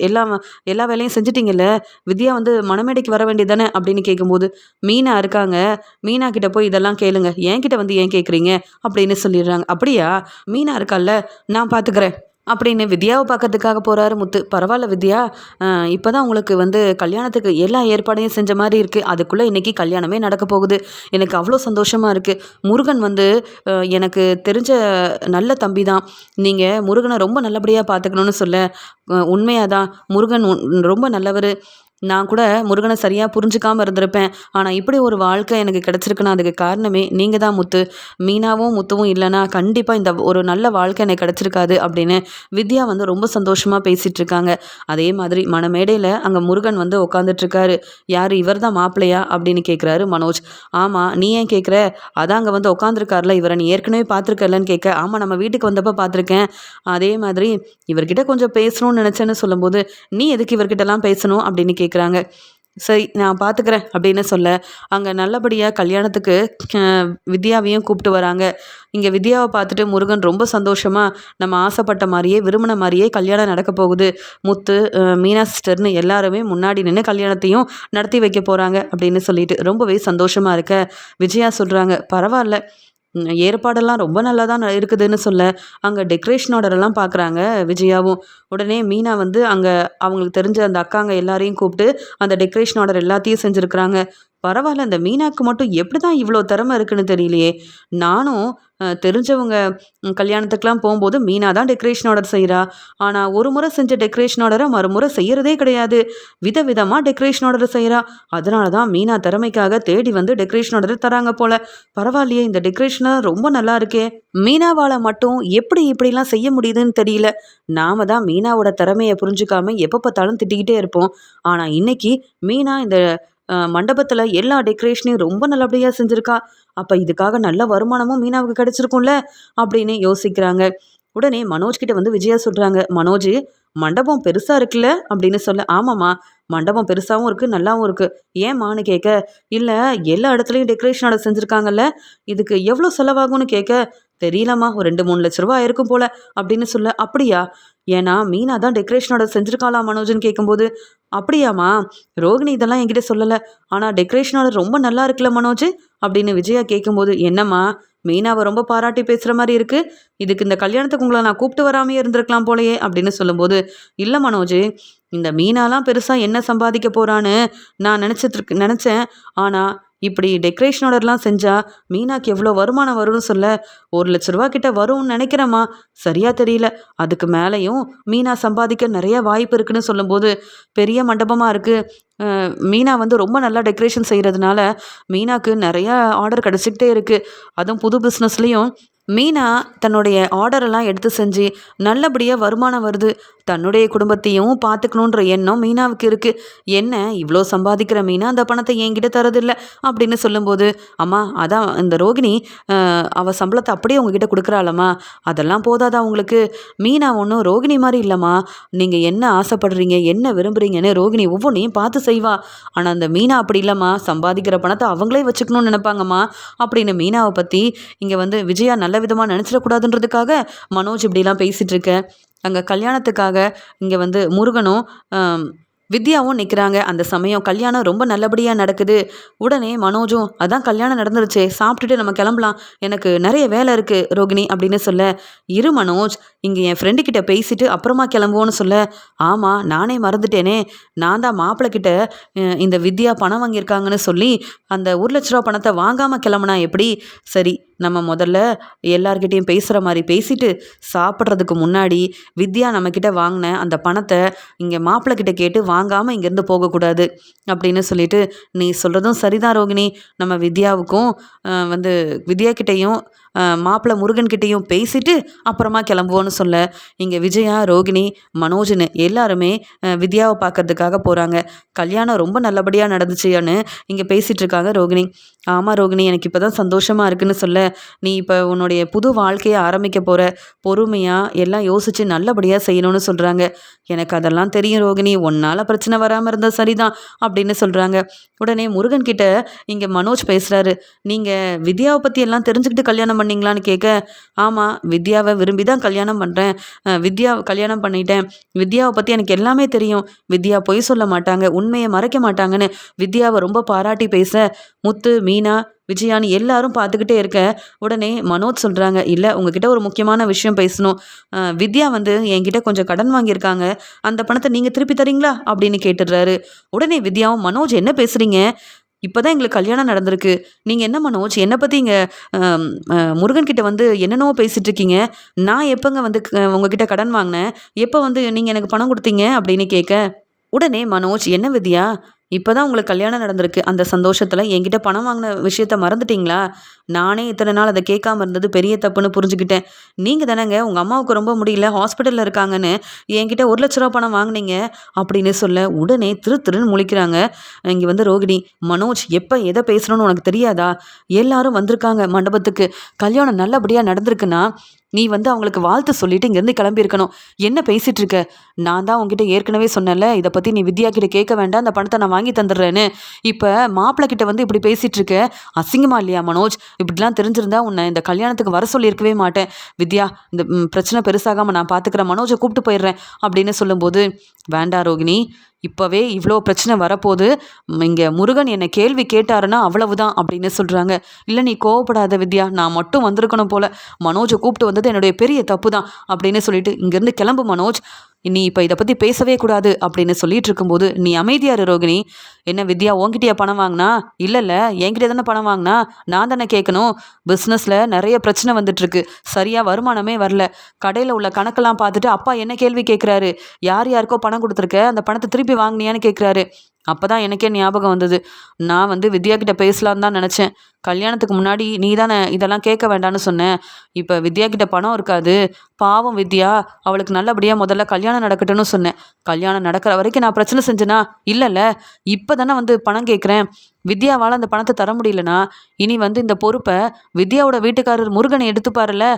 எல்லாம் எல்லா வேலையும் செஞ்சிட்டிங்கல்ல, வித்யா வந்து மணமேடைக்கு வர வேண்டியது தானே அப்படின்னு கேட்கும்போது, மீனா இருக்காங்க, மீனா கிட்ட போய் இதெல்லாம் கேளுங்க, என்கிட்ட வந்து ஏன் கேட்குறீங்க அப்படின்னு சொல்லிடுறாங்க. அப்படியா, மீனா இருக்கால்ல, நான் பார்த்துக்கிறேன் அப்படின்னு வித்யாவை பார்க்கறதுக்காக போகிறாரு முத்து. பரவாயில்ல வித்யா, இப்போ தான் உங்களுக்கு வந்து கல்யாணத்துக்கு எல்லா ஏற்பாடையும் செஞ்ச மாதிரி இருக்குது, அதுக்குள்ளே இன்றைக்கி கல்யாணமே நடக்க போகுது, எனக்கு அவ்வளோ சந்தோஷமாக இருக்குது, முருகன் வந்து எனக்கு தெரிஞ்ச நல்ல தம்பி தான், நீங்கள் முருகனை ரொம்ப நல்லபடியாக பார்த்துக்கணுன்னு சொல்ல, உண்மையாக தான் முருகன் ரொம்ப நல்லவர், நான் கூட முருகனை சரியாக புரிஞ்சுக்காமல் இருந்திருப்பேன், ஆனால் இப்படி ஒரு வாழ்க்கை எனக்கு கிடச்சிருக்குன்னா அதுக்கு காரணமே நீங்கள் தான் முத்து, மீனாவும் முத்துவும் இல்லைன்னா கண்டிப்பாக இந்த ஒரு நல்ல வாழ்க்கை எனக்கு கிடச்சிருக்காது அப்படின்னு வித்யா வந்து ரொம்ப சந்தோஷமாக பேசிகிட்டு இருக்காங்க. அதே மாதிரி மணமேடையில் அங்கே முருகன் வந்து உட்காந்துட்ருக்காரு. யார், இவர் தான் மாப்பிள்ளையா அப்படின்னு கேட்குறாரு மனோஜ். ஆமாம், நீ ஏன் கேட்குற, அதான் அங்கே வந்து உட்காந்துருக்கார்ல, இவரை நீ ஏற்கனவே பார்த்துருக்கலன்னு கேட்க, ஆமாம் நம்ம வீட்டுக்கு வந்தப்போ பார்த்துருக்கேன், அதே மாதிரி இவர்கிட்ட கொஞ்சம் பேசணும்னு நினச்சேன்னு சொல்லும்போது, நீ எதுக்கு இவர்கிட்டலாம் பேசணும் அப்படின்னு கேட்குறாங்க. சரி நான் பார்த்துக்கிறேன் அப்படின்னு சொல்ல, அங்கே நல்லபடியாக கல்யாணத்துக்கு வித்யாவையும் கூப்பிட்டு வராங்க. இங்கே வித்யாவை பார்த்துட்டு முருகன் ரொம்ப சந்தோஷமாக, நம்ம ஆசைப்பட்ட மாதிரியே விரும்பின மாதிரியே கல்யாணம் நடக்க போகுது, முத்து மீனா சிஸ்டர்னு எல்லாருமே முன்னாடி நின்று கல்யாணத்தையும் நடத்தி வைக்க போகிறாங்க அப்படின்னு சொல்லிட்டு ரொம்பவே சந்தோஷமாக இருக்க விஜயா சொல்கிறாங்க. பரவாயில்ல, ஏற்பாடெல்லாம் ரொம்ப நல்லா தான் இருக்குதுன்னு சொல்ல, அங்கே டெக்கரேஷன் ஆர்டரெல்லாம் பார்க்குறாங்க விஜயாவும். உடனே மீனா வந்து அங்கே அவங்களுக்கு தெரிஞ்ச அந்த அக்காங்க எல்லாரையும் கூப்பிட்டு அந்த டெக்கரேஷன் ஆர்டர் எல்லாத்தையும் செஞ்சுருக்குறாங்க. பரவாயில்ல, இந்த மீனாக்கு மட்டும் எப்படி தான் இவ்வளோ திறமை இருக்குன்னு தெரியலையே, நானும் தெரிஞ்சவங்க கல்யாணத்துக்கெலாம் போகும்போது மீனா தான் டெக்கரேஷன் ஆர்டர் செய்கிறா, ஆனால் ஒரு முறை செஞ்ச டெக்கரேஷன் ஆர்டரை மறுமுறை செய்கிறதே கிடையாது, விதவிதமாக டெக்கரேஷன் ஆர்டர் செய்கிறா, அதனால தான் மீனா திறமைக்காக தேடி வந்து டெக்கரேஷன் ஆர்டர் தராங்க போல், பரவாயில்லையே இந்த டெக்கரேஷனாக ரொம்ப நல்லா இருக்கே, மீனாவால் மட்டும் எப்படி இப்படிலாம் செய்ய முடியுதுன்னு தெரியல, நாம தான் மீனாவோட திறமையை புரிஞ்சுக்காம எப்போ பார்த்தாலும் திட்டிக்கிட்டே இருப்போம், ஆனால் இன்னைக்கு மீனா இந்த மண்டபத்தில் எல்லா டெக்கரேஷனையும் ரொம்ப நல்லபடியாக செஞ்சுருக்கா, அப்போ இதுக்காக நல்ல வருமானமும் மீனாவுக்கு கிடைச்சிருக்கும்ல அப்படின்னு யோசிக்கிறாங்க. உடனே மனோஜ் கிட்ட வந்து விஜயா சொல்கிறாங்க, மனோஜ் மண்டபம் பெருசாக இருக்குல்ல அப்படின்னு சொல்ல, ஆமாம்மா மண்டபம் பெருசாகவும் இருக்குது நல்லாவும் இருக்குது, ஏம்மான்னு கேட்க, இல்லை எல்லா இடத்துலையும் டெக்கரேஷன் ஆர்டர் செஞ்சுருக்காங்கல்ல, இதுக்கு எவ்வளோ செலவாகும்னு கேட்க, தெரியலம்மா ஒரு 2-3 லட்ச ரூபா ஆயிருக்கும் போல் அப்படின்னு சொல்ல, அப்படியா, ஏன்னா மீனா தான் டெக்கரேஷன் ஆர்டர் செஞ்சுருக்காளா மனோஜ்னு கேட்கும்போது, அப்படியாம்மா, ரோகிணி இதெல்லாம் என்கிட்ட சொல்லலை, ஆனால் டெக்கரேஷன் ஆர்டர் ரொம்ப நல்லா இருக்குல்ல மனோஜ் அப்படின்னு விஜயா கேட்கும்போது, என்னம்மா மீனாவை ரொம்ப பாராட்டி பேசுகிற மாதிரி இருக்குது, இதுக்கு இந்த கல்யாணத்துக்கு உங்களை நான் கூப்பிட்டு வராமையே இருந்திருக்கலாம் போலையே அப்படின்னு சொல்லும்போது, இல்லை மனோஜ், இந்த மீனாலாம் பெருசாக என்ன சம்பாதிக்க போகிறான்னு நான் நினச்சேன், ஆனால் இப்படி டெக்கரேஷன் ஆர்டர்லாம் செஞ்சா மீனாக்கு எவ்வளோ வருமானம் வரும்னு சொல்ல 1,00,000 கிட்ட வரும்னு நினைக்கிறேம்மா. சரியா தெரியல. அதுக்கு மேலேயும் மீனா சம்பாதிக்க நிறைய வாய்ப்பு இருக்குன்னு சொல்லும்போது பெரிய மண்டபமாக இருக்கு. மீனா வந்து ரொம்ப நல்லா டெக்கரேஷன் செய்கிறதுனால மீனாக்கு நிறைய ஆர்டர் கிடச்சிக்கிட்டே இருக்குது. அதுவும் புது பிஸ்னஸ்லேயும் மீனா தன்னுடைய ஆர்டரெல்லாம் எடுத்து செஞ்சு நல்லபடியாக வருமானம் வருது. தன்னுடைய குடும்பத்தையும் பார்த்துக்கணுன்ற எண்ணம் மீனாவுக்கு இருக்குது. என்ன இவ்வளோ சம்பாதிக்கிற மீனா அந்த பணத்தை என்கிட்ட தரதில்லை அப்படின்னு சொல்லும்போது, அம்மா அதான் இந்த ரோகிணி அவள் சம்பளத்தை அப்படியே உங்ககிட்ட கொடுக்குறாளம்மா, அதெல்லாம் போதாதா உங்களுக்கு? மீனா ஒன்றும் ரோகிணி மாதிரி இல்லைம்மா. நீங்கள் என்ன ஆசைப்படுறீங்க என்ன விரும்புகிறீங்கன்னு ரோகிணி ஒவ்வொன்றையும் பார்த்து செய்வா. ஆனால் அந்த மீனா அப்படி இல்லைம்மா, சம்பாதிக்கிற பணத்தை அவங்களே வச்சுக்கணும்னு நினைப்பாங்கம்மா அப்படின்னு மீனாவை பற்றி இங்கே வந்து விஜயா நல்ல விதமாக நினச்சிடக்கூடாதுன்றதுக்காக மனோஜ் இப்படிலாம் பேசிகிட்டு இருக்க. அங்கே கல்யாணத்துக்காக இங்கே வந்து முருகனும் வித்யாவும் நிற்கிறாங்க. அந்த சமயம் கல்யாணம் ரொம்ப நல்லபடியாக நடக்குது. உடனே மனோஜும் அதான் கல்யாணம் நடந்துருச்சே, சாப்பிட்டுட்டு நம்ம கிளம்பலாம், எனக்கு நிறைய வேலை இருக்குது ரோகிணி அப்படின்னு சொல்ல, இரு மனோஜ் இங்கே என் ஃப்ரெண்டு கிட்ட பேசிட்டு அப்புறமா கிளம்புவோன்னு சொல்ல, ஆமாம் நானே மறந்துட்டேனே, நான் தான் மாப்பிள்ளை கிட்ட இந்த வித்யா பணம் வாங்கியிருக்காங்கன்னு சொல்லி அந்த 1,00,000 பணத்தை வாங்காமல் கிளம்புனா எப்படி? சரி நம்ம முதல்ல எல்லார்கிட்டையும் பேசுகிற மாதிரி பேசிட்டு சாப்பிட்றதுக்கு முன்னாடி வித்யா நம்மக்கிட்ட வாங்கின அந்த பணத்தை இங்கே மாப்பிள்ளை கிட்ட கேட்டு வாங்காமல் இங்கேருந்து போகக்கூடாது அப்படின்னு சொல்லிட்டு, நீ சொல்கிறதும் சரிதான் ரோகிணி, நம்ம வித்யாவுக்கும் வந்து வித்யா கிட்டேயும் மாப்பிள்ளை முருகன்கிட்டையும் பேசிட்டு அப்புறமா கிளம்புவோன்னு சொல்ல, இங்கே விஜயா ரோகிணி மனோஜ்னு எல்லாருமே வித்யாவை பார்க்கறதுக்காக போகிறாங்க. கல்யாணம் ரொம்ப நல்லபடியாக நடந்துச்சுன்னு இங்கே பேசிகிட்டு இருக்காங்க ரோகிணி. ஆமாம் ரோகிணி எனக்கு இப்போ தான் சந்தோஷமாக இருக்குன்னு சொல்ல, நீ இப்போ உன்னுடைய புது வாழ்க்கையை ஆரம்பிக்க போகிற, பொறுமையாக எல்லாம் யோசித்து நல்லபடியாக செய்யணும்னு சொல்கிறாங்க. எனக்கு அதெல்லாம் தெரியும் ரோகிணி, உன்னால் பிரச்சனை வராமல் இருந்தால் சரிதான் அப்படின்னு சொல்கிறாங்க. உடனே முருகன் கிட்ட இங்கே மனோஜ் பேசுகிறாரு, நீங்கள் வித்யாவை பற்றி எல்லாம் தெரிஞ்சுக்கிட்டு கல்யாணம் பண்ணீங்களான்னு கேட்க, ஆமாம் வித்யாவை விரும்பி தான் கல்யாணம் பண்ணுறேன், வித்யா கல்யாணம் பண்ணிட்டேன், வித்யாவை பற்றி எனக்கு எல்லாமே தெரியும், வித்யா பொய் சொல்ல மாட்டாங்க, உண்மையை மறைக்க மாட்டாங்கன்னு வித்யாவை ரொம்ப பாராட்டி பேச, முத்து மீனா விஜயான்னு எல்லாரும் பார்த்துக்கிட்டே இருக்க, உடனே மனோஜ் சொல்கிறாங்க, இல்லை உங்ககிட்ட ஒரு முக்கியமான விஷயம் பேசணும், வித்யா வந்து என்கிட்ட கொஞ்சம் கடன் வாங்கியிருக்காங்க, அந்த பணத்தை நீங்கள் திருப்பி தரீங்களா அப்படின்னு கேட்டுடுறாரு. உடனே வித்யாவும், மனோஜ் என்ன பேசுகிறீங்க, இப்போ தான் எங்களுக்கு கல்யாணம் நடந்திருக்கு, நீங்கள் என்ன மனோஜ் என்னை பற்றி இங்கே முருகன்கிட்ட வந்து என்னென்னவோ பேசிகிட்டு இருக்கீங்க, நான் எப்போங்க வந்து உங்ககிட்ட கடன் வாங்கினேன், எப்போ வந்து நீங்கள் எனக்கு பணம் கொடுத்தீங்க அப்படின்னு கேட்க, உடனே மனோஜ், என்ன வித்யா இப்போ தான் உங்களுக்கு கல்யாணம் நடந்திருக்கு, அந்த சந்தோஷத்தில் என்கிட்ட பணம் வாங்கின விஷயத்த மறந்துட்டிங்களா? நானே இத்தனை நாள் அதை கேட்காம இருந்தது பெரிய தப்புன்னு புரிஞ்சுக்கிட்டேன். நீங்கள் தானேங்க உங்கள் அம்மாவுக்கு ரொம்ப முடியல ஹாஸ்பிட்டலில் இருக்காங்கன்னு என்கிட்ட 1,00,000 பணம் வாங்கினீங்க அப்படின்னு சொல்ல, உடனே திருன்னு முழிக்கிறாங்க இங்கே வந்து ரோகிணி. மனோஜ் எப்போ எதை பேசுகிறோன்னு உனக்கு தெரியாதா? எல்லாரும் வந்திருக்காங்க மண்டபத்துக்கு, கல்யாணம் நல்லபடியாக நடந்திருக்குன்னா நீ வந்து அவங்களுக்கு வாழ்த்து சொல்லிட்டு இங்கேருந்து கிளம்பியிருக்கணும். என்ன பேசிகிட்டு இருக்க? நான் தான் உங்ககிட்ட ஏற்கனவே சொன்னேன்ல, இதை பற்றி நீ வித்யா கிட்ட கேட்க வேண்டாம், அந்த பணத்தை நான் வாங்கி தந்துடுறேன்னு. இப்போ மாப்பிள்ளை கிட்ட வந்து இப்படி பேசிகிட்டு இருக்க, அசிங்கமா இல்லையா மனோஜ்? இப்படிலாம் தெரிஞ்சிருந்தா உன்னை இந்த கல்யாணத்துக்கு வர சொல்லியிருக்கவே மாட்டேன். வித்யா இந்த பிரச்சனை பெருசாகாமல் நான் பார்த்துக்கிறேன், மனோஜை கூப்பிட்டு போயிடுறேன் அப்படின்னு சொல்லும்போது, வேண்டாம் ரோகிணி, இப்போவே இவ்வளோ பிரச்சனை வரப்போகுது, இங்கே முருகன் என்னை கேள்வி கேட்டாருன்னா அவ்வளவுதான் அப்படின்னு சொல்கிறாங்க. இல்லை நீ கோவப்படாத வித்யா, நான் மட்டும் வந்திருக்கணும் போல், மனோஜை கூப்பிட்டு வந்தது என்னுடைய பெரிய தப்பு தான் அப்படின்னு சொல்லிட்டு இங்கேருந்து கிளம்பு மனோஜ், நீ இப்போ இதை பற்றி பேசவே கூடாது அப்படின்னு சொல்லிட்டு இருக்கும்போது, நீ அமைதியாரு ரோகிணி. என்ன வித்யா உன்கிட்டயா பணம் வாங்கினா? இல்லைல்ல என்கிட்ட தானே பணம் வாங்கினா, நான் தானே கேட்கணும். பிஸ்னஸில் நிறைய பிரச்சனை வந்துட்டுருக்கு, சரியாக வருமானமே வரல, கடையில் உள்ள கணக்கெல்லாம் பார்த்துட்டு அப்பா என்ன கேள்வி கேட்குறாரு, யார் யாருக்கோ பணம் கொடுத்துருக்க, அந்த பணத்தை திருப்பி வாங்கினியான்னு கேட்குறாரு. அப்போ தான் எனக்கே ஞாபகம் வந்தது, நான் வந்து வித்யா கிட்ட பேசலான்னு தான் நினச்சேன். கல்யாணத்துக்கு முன்னாடி நீ தானே இதெல்லாம் கேட்க வேண்டான்னு சொன்னேன். இப்போ வித்யா கிட்ட பணம் இருக்காது, பாவம் வித்யா, அவளுக்கு நல்லபடியாக முதல்ல கல்யாணம் நடக்கட்டும்னு சொன்னேன். கல்யாணம் நடக்கிற வரைக்கும் நான் பிரச்சனை செஞ்சேனா? இல்லைல்ல, இப்போ தானே வந்து பணம் கேட்குறேன். வித்யாவால் அந்த பணத்தை தர முடியலனா இனி வந்து இந்த பொறுப்பை வித்யாவோட வீட்டுக்காரர் முருகனை எடுத்துப்பாருல்ல,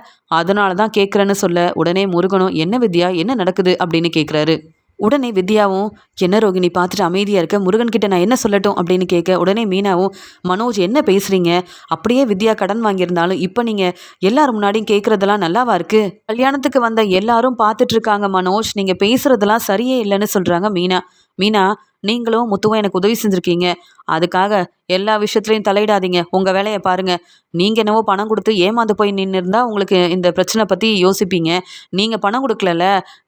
அதனால தான் கேட்குறேன்னு சொல்ல, உடனே முருகனும் என்ன வித்யா என்ன நடக்குது அப்படின்னு கேட்குறாரு. உடனே வித்யாவும், என்ன ரோகிணி பார்த்துட்டு அமைதியாக இருக்க, முருகன்கிட்ட நான் என்ன சொல்லட்டும் அப்படின்னு கேட்க, உடனே மீனாவும், மனோஜ் என்ன பேசுகிறீங்க, அப்படியே வித்யா கடன் வாங்கியிருந்தாலும் இப்போ நீங்கள் எல்லாரும் முன்னாடியும் கேட்குறதெல்லாம் நல்லாவா இருக்குது? கல்யாணத்துக்கு வந்த எல்லாரும் பார்த்துட்ருக்காங்க மனோஜ், நீங்கள் பேசுகிறதெல்லாம் சரியே இல்லைன்னு சொல்கிறாங்க மீனா. மீனா நீங்களும் முத்துவும் எனக்கு உதவி செஞ்சுருக்கீங்க. அதுக்காக எல்லா விஷயத்துலையும் தலையிடாதீங்க. உங்கள் வேலையை பாருங்கள். நீங்கள் என்னவோ பணம் கொடுத்து ஏமாந்து போய் நின்று இருந்தால் உங்களுக்கு இந்த பிரச்சனை பற்றி யோசிப்பீங்க. நீங்கள் பணம் கொடுக்கலல்ல,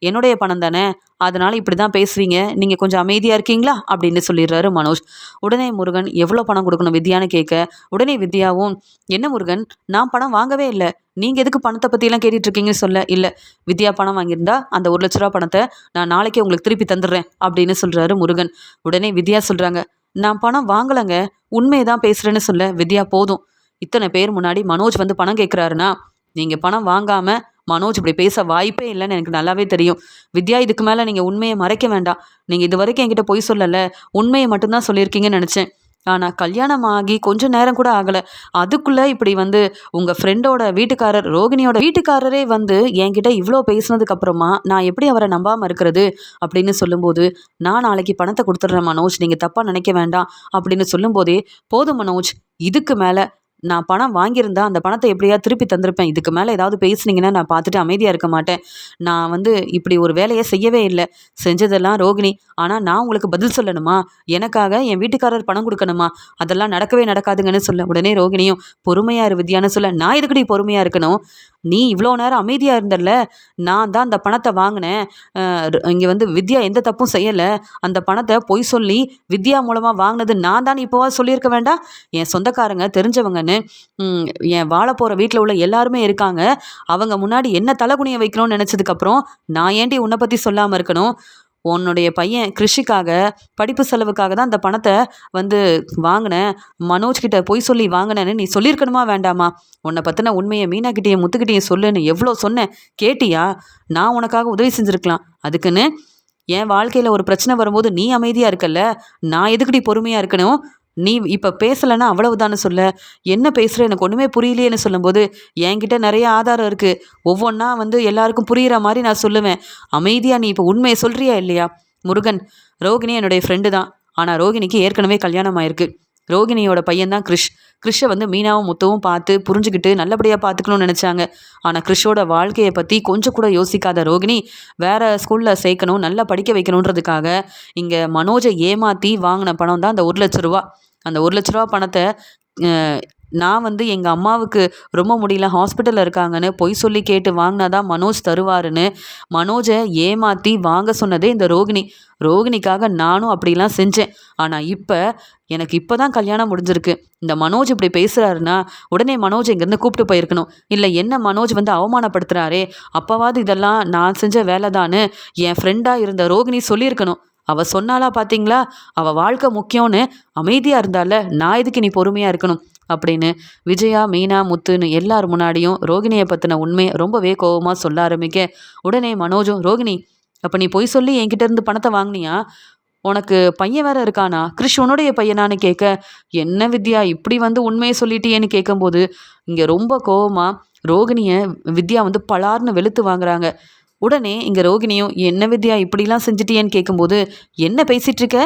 என்னுடைய பணம் தானே, அதனால் இப்படி தான் பேசுவீங்க. நீங்கள் கொஞ்சம் அமைதியாக இருக்கீங்களா அப்படின்னு சொல்லிடுறாரு மனோஜ். உடனே முருகன் எவ்வளோ பணம் கொடுக்கணும் வித்யான்னு கேட்க, உடனே வித்யாவும், என்ன முருகன், நான் பணம் வாங்கவே இல்லை, நீங்கள் எதுக்கு பணத்தை பற்றிலாம் கேட்டுட்டு இருக்கீங்கன்னு சொல்ல, இல்லை வித்யா பணம் வாங்கியிருந்தா அந்த 1,00,000 பணத்தை நான் நாளைக்கே உங்களுக்கு திருப்பி தந்துடுறேன் அப்படின்னு சொல்கிறாரு முருகன். உடனே வித்யா சொல்கிறாங்க, நான் பணம் வாங்கலைங்க, உண்மையை தான் பேசுகிறேன்னு சொல்ல, வித்யா போதும், இத்தனை பேர் முன்னாடி மனோஜ் வந்து பணம் கேட்குறாருன்னா நீங்கள் பணம் வாங்காமல் மனோஜ் இப்படி பேச வாய்ப்பே இல்லைன்னு எனக்கு நல்லாவே தெரியும். வித்யா, இதுக்கு மேலே நீங்கள் உண்மையை மறைக்க வேண்டாம். நீங்கள் இது வரைக்கும் என்கிட்ட பொய் சொல்லலை, உண்மையை மட்டும்தான் சொல்லியிருக்கீங்கன்னு நினச்சேன். ஆனால் கல்யாணம் ஆகி கொஞ்சம் நேரம் கூட ஆகலை, அதுக்குள்ளே இப்படி வந்து உங்கள் ஃப்ரெண்டோட வீட்டுக்காரர், ரோகிணியோட வீட்டுக்காரரே வந்து என்கிட்ட இவ்வளோ பேசினதுக்கப்புறமா நான் எப்படி அவரை நம்பாமல் இருக்கிறது அப்படின்னு சொல்லும்போது, நான் நாளைக்கு பணத்தை கொடுத்துட்றேன் மனோஜ், நீங்கள் தப்பாக நினைக்க வேண்டாம் அப்படின்னு சொல்லும்போதே, போதும் மனோஜ், இதுக்கு மேலே நான் பணம் வாங்கியிருந்தா அந்த பணத்தை எப்படியா திருப்பி தந்திருப்பேன். இதுக்கு மேலே ஏதாவது பேசுனீங்கன்னா நான் பார்த்துட்டு அமைதியாக இருக்க மாட்டேன். நான் வந்து இப்படி ஒரு வேலையை செய்யவே இல்லை. செஞ்சதெல்லாம் ரோகிணி. ஆனால் நான் உங்களுக்கு பதில் சொல்லணுமா? எனக்காக என் வீட்டுக்காரர் பணம் கொடுக்கணுமா? அதெல்லாம் நடக்கவே நடக்காதுங்கன்னு சொல்ல, உடனே ரோகிணியும் பொறுமையாக இரு வித்யான்னு சொல்ல, நான் எதுக்குடி பொறுமையாக இருக்கணும்? நீ இவ்வளோ நேரம் அமைதியாக இருந்தல்ல, நான் தான் அந்த பணத்தை வாங்கினேன். இங்கே வந்து வித்யா எந்த தப்பும் செய்யலை. அந்த பணத்தை பொய் சொல்லி வித்யா மூலமாக வாங்கினது நான் தான் இப்போவா சொல்லியிருக்க வேண்டாம்? என் சொந்தக்காரங்க தெரிஞ்சவங்கன்னு என் வாழ போகிற வீட்டில் உள்ள எல்லாருமே இருக்காங்க. அவங்க முன்னாடி என்ன தலைகுனிய வைக்கணும்னு நினச்சதுக்கப்புறம் நான் ஏன்டி உன்னை பற்றி சொல்லாமல் இருக்கணும்? உன்னுடைய பையன் கிருஷிக்காக படிப்பு செலவுக்காக தான் அந்த பணத்தை வந்து வாங்கினேன், மனோஜ்கிட்ட பொய் சொல்லி வாங்கினேன்னு நீ சொல்லியிருக்கணுமா வேண்டாமா? உன்னை பற்றின உண்மையை மீனாக்கிட்டேயும் முத்துக்கிட்டேயும் சொல்லுன்னு எவ்வளோ சொன்னேன், கேட்டியா? நான் உனக்காக உதவி செஞ்சுருக்கலாம். அதுக்குன்னு என் வாழ்க்கையில் ஒரு பிரச்சனை வரும்போது நீ அமைதியாக இருக்கல்ல, நான் எதுக்குடி பொறுமையாக இருக்கணும்? நீ இப்போ பேசலைன்னா அவ்வளவுதான்னு சொல்ல, என்ன பேசுகிற எனக்கு ஒன்றுமே புரியலையேன்னு சொல்லும்போது, என்கிட்ட நிறைய ஆதாரம் இருக்குது, ஒவ்வொன்றா வந்து எல்லாருக்கும் புரிகிற மாதிரி நான் சொல்லுவேன். அமைதியாக நீ இப்போ உண்மையை சொல்கிறியா இல்லையா? முருகன், ரோகிணி என்னுடைய ஃப்ரெண்டு தான். ஆனால் ரோகிணிக்கு ஏற்கனவே கல்யாணம் ஆயிருக்கு. ரோகிணியோட பையன்தான் கிறிஷ். கிறிஷை வந்து மீனாவும் முத்துவும் பார்த்து புரிஞ்சுக்கிட்டு நல்லபடியாக பார்த்துக்கணும்னு நினச்சாங்க. ஆனால் கிறிஷோட வாழ்க்கையை பற்றி கொஞ்சம் கூட யோசிக்காத ரோகிணி வேறு ஸ்கூலில் சேர்க்கணும், நல்லா படிக்க வைக்கணுன்றதுக்காக இங்கே மனோஜை ஏமாற்றி வாங்கின பணம் தான் அந்த 1,00,000 ரூபா. அந்த 1,00,000 பணத்தை நான் வந்து எங்கள் அம்மாவுக்கு ரொம்ப முடியல, ஹாஸ்பிட்டலில் இருக்காங்கன்னு பொய் சொல்லி கேட்டு வாங்கினா தான் மனோஜ் தருவாருன்னு மனோஜை ஏமாற்றி வாங்க சொன்னதே இந்த ரோகிணி. ரோகிணிக்காக நானும் அப்படிலாம் செஞ்சேன். ஆனால் எனக்கு இப்போ தான் கல்யாணம் முடிஞ்சிருக்கு. இந்த மனோஜ் இப்படி பேசுகிறாருன்னா உடனே மனோஜ் இங்கேருந்து கூப்பிட்டு போயிருக்கணும். இல்லை என்ன மனோஜ் வந்து அவமானப்படுத்துகிறாரே, அப்போவாது இதெல்லாம் நான் செஞ்ச வேலை தான்னு என் ஃப்ரெண்டாக இருந்த ரோகிணி சொல்லியிருக்கணும். அவள் சொன்னாலா பார்த்தீங்களா? அவள் வாழ்க்கை முக்கியம்னு அமைதியாக இருந்தால, நான் எதுக்கு நீ பொறுமையாக இருக்கணும் அப்படின்னு விஜயா, மீனா, முத்துன்னு எல்லார் முன்னாடியும் ரோகிணியை பற்றின உண்மையை ரொம்பவே கோபமாக சொல்ல ஆரம்பிக்க, உடனே மனோஜும், ரோகிணி, அப்போ நீ பொய் சொல்லி என்கிட்ட இருந்து பணத்தை வாங்கினியா? உனக்கு பையன் வேற இருக்கானா? கிறிஷ் உன்னுடைய பையனான்னு கேட்க, என்ன வித்யா இப்படி வந்து உண்மையை சொல்லிட்டியேன்னு கேட்கும்போது இங்கே ரொம்ப கோபமாக ரோகிணியை வித்யா வந்து பலார்னு வெளுத்து வாங்குறாங்க. உடனே இங்கே ரோகிணியும், என்ன வித்யா இப்படிலாம் செஞ்சிட்டியேன்னு கேட்கும்போது, என்ன பேசிகிட்டு இருக்க?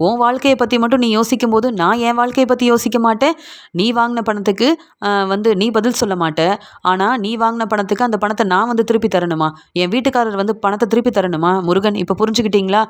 உன் வாழ்க்கையை பற்றி மட்டும் நீ யோசிக்கும் போது நான் என் வாழ்க்கையை பற்றி யோசிக்க மாட்டேன். நீ வாங்கின பணத்துக்கு வந்து நீ பதில் சொல்ல மாட்டேன். ஆனால் நீ வாங்கின பணத்துக்கு அந்த பணத்தை நான் வந்து திருப்பி தரணுமா? என் வீட்டுக்காரர் வந்து பணத்தை திருப்பி தரணுமா? முருகன், இப்போ புரிஞ்சுக்கிட்டீங்களா?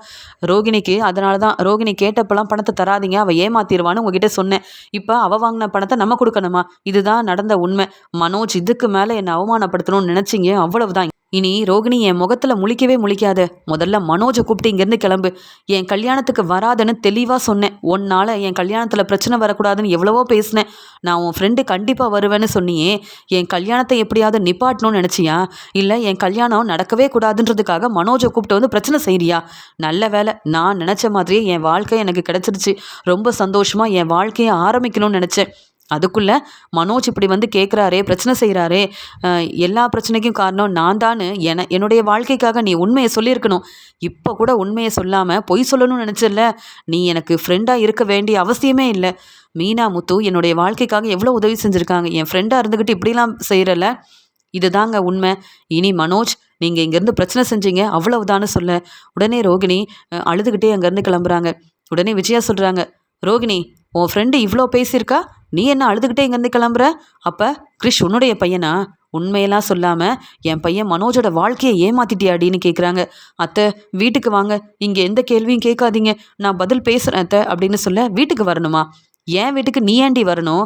ரோகிணிக்கு அதனால தான் ரோகிணி கேட்டப்பெல்லாம் பணத்தை தராதிங்க, அவள் ஏமாத்திடுவான்னு உங்ககிட்ட சொன்னேன். இப்போ அவள் வாங்கின பணத்தை நம்ம கொடுக்கணுமா? இதுதான் நடந்த உண்மை. மனோஜ் இதுக்கு மேலே என்னை அவமானப்படுத்தணும்னு நினச்சிங்க, அவ்வளவுதான். இனி ரோகிணி என் முகத்தில் முழிக்கவே முழிக்காத. முதல்ல மனோஜை கூப்பிட்டு இங்கேருந்து கிளம்பு. என் கல்யாணத்துக்கு வராதுன்னு தெளிவாக சொன்னேன். உன்னால் என் கல்யாணத்தில் பிரச்சனை வரக்கூடாதுன்னு எவ்வளவோ பேசினேன். நான் உன் ஃப்ரெண்டு கண்டிப்பாக வருவேன்னு சொன்னியே, என் கல்யாணத்தை எப்படியாவது நிப்பாட்டணும்னு நினச்சியா? இல்லை என் கல்யாணம் நடக்கவே கூடாதுன்றதுக்காக மனோஜை கூப்பிட்டு வந்து பிரச்சனை செய்கிறியா? நல்ல வேலை, நான் நினச்ச மாதிரியே என் வாழ்க்கை எனக்கு கிடச்சிருச்சு. ரொம்ப சந்தோஷமாக என் வாழ்க்கையை ஆரம்பிக்கணும்னு நினச்சேன். அதுக்குள்ளே மனோஜ் இப்படி வந்து கேட்குறாரே, பிரச்சனை செய்கிறாரே, எல்லா பிரச்சனைக்கும் காரணம் நான் தான்னு என்னுடைய வாழ்க்கைக்காக நீ உண்மையை சொல்லியிருக்கணும். இப்போ கூட உண்மையை சொல்லாமல் பொய் சொல்லணும்னு நினச்சல. நீ எனக்கு ஃப்ரெண்டாக இருக்க வேண்டிய அவசியமே இல்லை. மீனா, முத்து என்னுடைய வாழ்க்கைக்காக எவ்வளோ உதவி செஞ்சுருக்காங்க. என் ஃப்ரெண்டாக இருந்துக்கிட்டு இப்படிலாம் செய்கிறல, இதுதாங்க உண்மை. இனி மனோஜ், நீங்கள் இங்கேருந்து பிரச்சனை செஞ்சீங்க அவ்வளவுதான்னு சொல்ல, உடனே ரோகிணி அழுதுகிட்டே அங்கேருந்து கிளம்புறாங்க. உடனே விஜயா சொல்கிறாங்க, ரோகிணி, உன் ஃப்ரெண்டு இவ்வளோ பேசியிருக்கா, நீ என்ன அழுதுகிட்டே இங்கேருந்து கிளம்புற? அப்போ கிறிஷ் உன்னுடைய பையனா? உண்மையெல்லாம் சொல்லாமல் என் பையன் மனோஜோட வாழ்க்கையை ஏமாத்திட்டியாடின்னு கேட்குறாங்க. அத்தை வீட்டுக்கு வாங்க, இங்கே எந்த கேள்வியும் கேட்காதீங்க, நான் பதில் பேசுகிறேன் அத்தை அப்படின்னு சொல்ல, வீட்டுக்கு வரணுமா? என் வீட்டுக்கு நீ ஏண்டி வரணும்?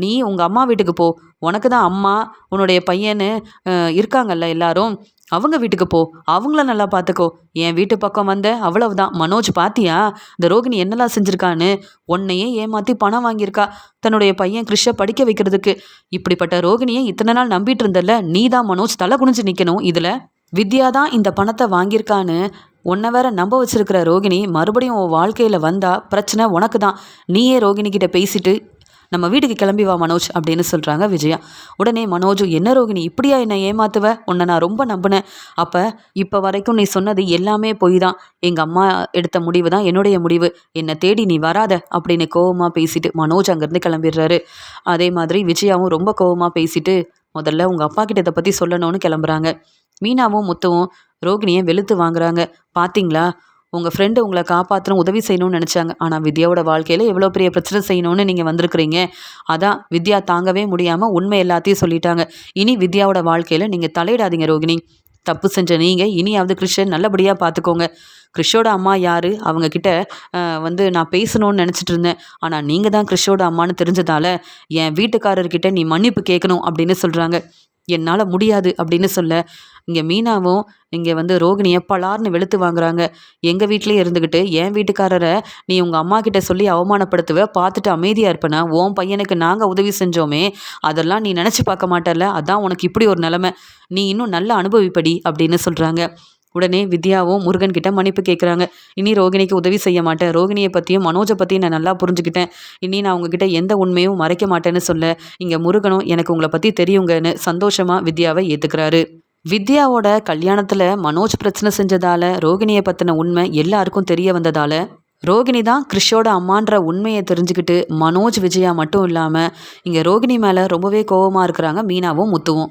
நீ உங்கள் அம்மா வீட்டுக்கு போ. உனக்கு தான் அம்மா உன்னுடைய பையன்னு இருக்காங்கல்ல எல்லாரும், அவங்க வீட்டுக்கு போ, அவங்கள நல்லா பார்த்துக்கோ. என் வீட்டு பக்கம் வந்த அவ்வளவுதான். மனோஜ் பாத்தியா இந்த ரோகிணி என்னெல்லாம் செஞ்சுருக்கான்னு? உன்னையே ஏமாற்றி பணம் வாங்கியிருக்கா தன்னுடைய பையன் கிறிஷை படிக்க வைக்கிறதுக்கு. இப்படிப்பட்ட ரோகிணியை இத்தனை நாள் நம்பிட்டு இருந்தல்ல, நீ தான் மனோஜ் தலை குனிஞ்சு நிற்கணும். இதில் வித்யா தான் இந்த பணத்தை வாங்கியிருக்கான்னு உன்னை வேற நம்ப வச்சிருக்கிற ரோகிணி மறுபடியும் உன் வாழ்க்கையில் வந்தா பிரச்சனை உனக்கு தான். நீயே ரோகிணி கிட்ட பேசிட்டு நம்ம வீட்டுக்கு கிளம்பி வா மனோஜ் அப்படின்னு சொல்கிறாங்க விஜயா. உடனே மனோஜும், என்ன ரோகிணி இப்படியா என்னை ஏமாத்துவ? உன்னை நான் ரொம்ப நம்பினேன். அப்போ இப்போ வரைக்கும் நீ சொன்னது எல்லாமே பொய் தான். எங்கள் அம்மா எடுத்த முடிவு தான் என்னுடைய முடிவு. என்னை தேடி நீ வராத அப்படின்னு கோவமாக பேசிட்டு மனோஜ் அங்கேருந்து கிளம்பிடுறாரு. அதே மாதிரி விஜயாவும் ரொம்ப கோவமாக பேசிட்டு முதல்ல உங்கள் அப்பா கிட்ட இதை பற்றி சொல்லணும்னு கிளம்புறாங்க. மீனாவும் முத்துவும் ரோகிணியை வெளுத்து வாங்குறாங்க. பார்த்தீங்களா, உங்கள் ஃப்ரெண்டு உங்களை காப்பாற்றணும் உதவி செய்யணும்னு நினச்சாங்க. ஆனால் வித்யாவோட வாழ்க்கையில் எவ்வளோ பெரிய பிரச்சனை செய்யணும்னு நீங்கள் வந்திருக்கிறீங்க. அதான் வித்யா தாங்கவே முடியாமல் உண்மை எல்லாத்தையும் சொல்லிட்டாங்க. இனி வித்யாவோட வாழ்க்கையில் நீங்கள் தலையிடாதீங்க ரோகிணி. தப்பு செஞ்ச நீங்கள் இனியாவது கிறிஷை நல்லபடியாக பார்த்துக்கோங்க. கிறிஷோட அம்மா யார், அவங்கக்கிட்ட நான் பேசணும்னு நினச்சிட்டு இருந்தேன். ஆனால் நீங்கள் தான் கிறிஷோட அம்மானு தெரிஞ்சதால என் வீட்டுக்காரர்கிட்ட நீ மன்னிப்பு கேட்கணும் அப்படின்னு சொல்கிறாங்க. என்னால் முடியாது அப்படின்னு சொல்ல, இங்கே மீனாவும் இங்கே ரோகிணியை பலார்னு வெளுத்து வாங்குறாங்க. எங்கள் வீட்லேயே இருந்துக்கிட்டு என் வீட்டுக்காரரை நீ உங்கள் அம்மா கிட்ட சொல்லி அவமானப்படுத்துவ, பார்த்துட்டு அமைதியாக இருப்பேனா? உன் பையனுக்கு நாங்கள் உதவி செஞ்சோமே, அதெல்லாம் நீ நினச்சி பார்க்க மாட்டல, அதான் உனக்கு இப்படி ஒரு நிலமை. நீ இன்னும் நல்லா அனுபவிப்படி அப்படின்னு சொல்கிறாங்க. உடனே வித்யாவும் முருகன் கிட்ட மன்னிப்பு கேட்குறாங்க. இனி ரோகிணிக்கு உதவி செய்ய மாட்டேன், ரோகிணியை பற்றியும் மனோஜை பற்றியும் நான் நல்லா புரிஞ்சுக்கிட்டேன், இனி நான் உங்ககிட்ட எந்த உண்மையும் மறைக்க மாட்டேன்னு சொல்ல, இங்கே முருகனும் எனக்கு உங்களை பற்றி தெரியுங்கன்னு சந்தோஷமாக வித்யாவை ஏற்றுக்கிறாரு. வித்யாவோட கல்யாணத்தில் மனோஜ் பிரச்சனை செஞ்சதால ரோகிணியை பற்றின உண்மை எல்லாருக்கும் தெரிய வந்ததால ரோகிணி தான் கிறிஷோட அம்மான்ற உண்மையை தெரிஞ்சுக்கிட்டு மனோஜ் விஜயா மட்டும் இல்லாமல் இங்கே ரோகிணி மேலே ரொம்பவே கோபமாக இருக்கிறாங்க மீனாவும் முத்துவும்.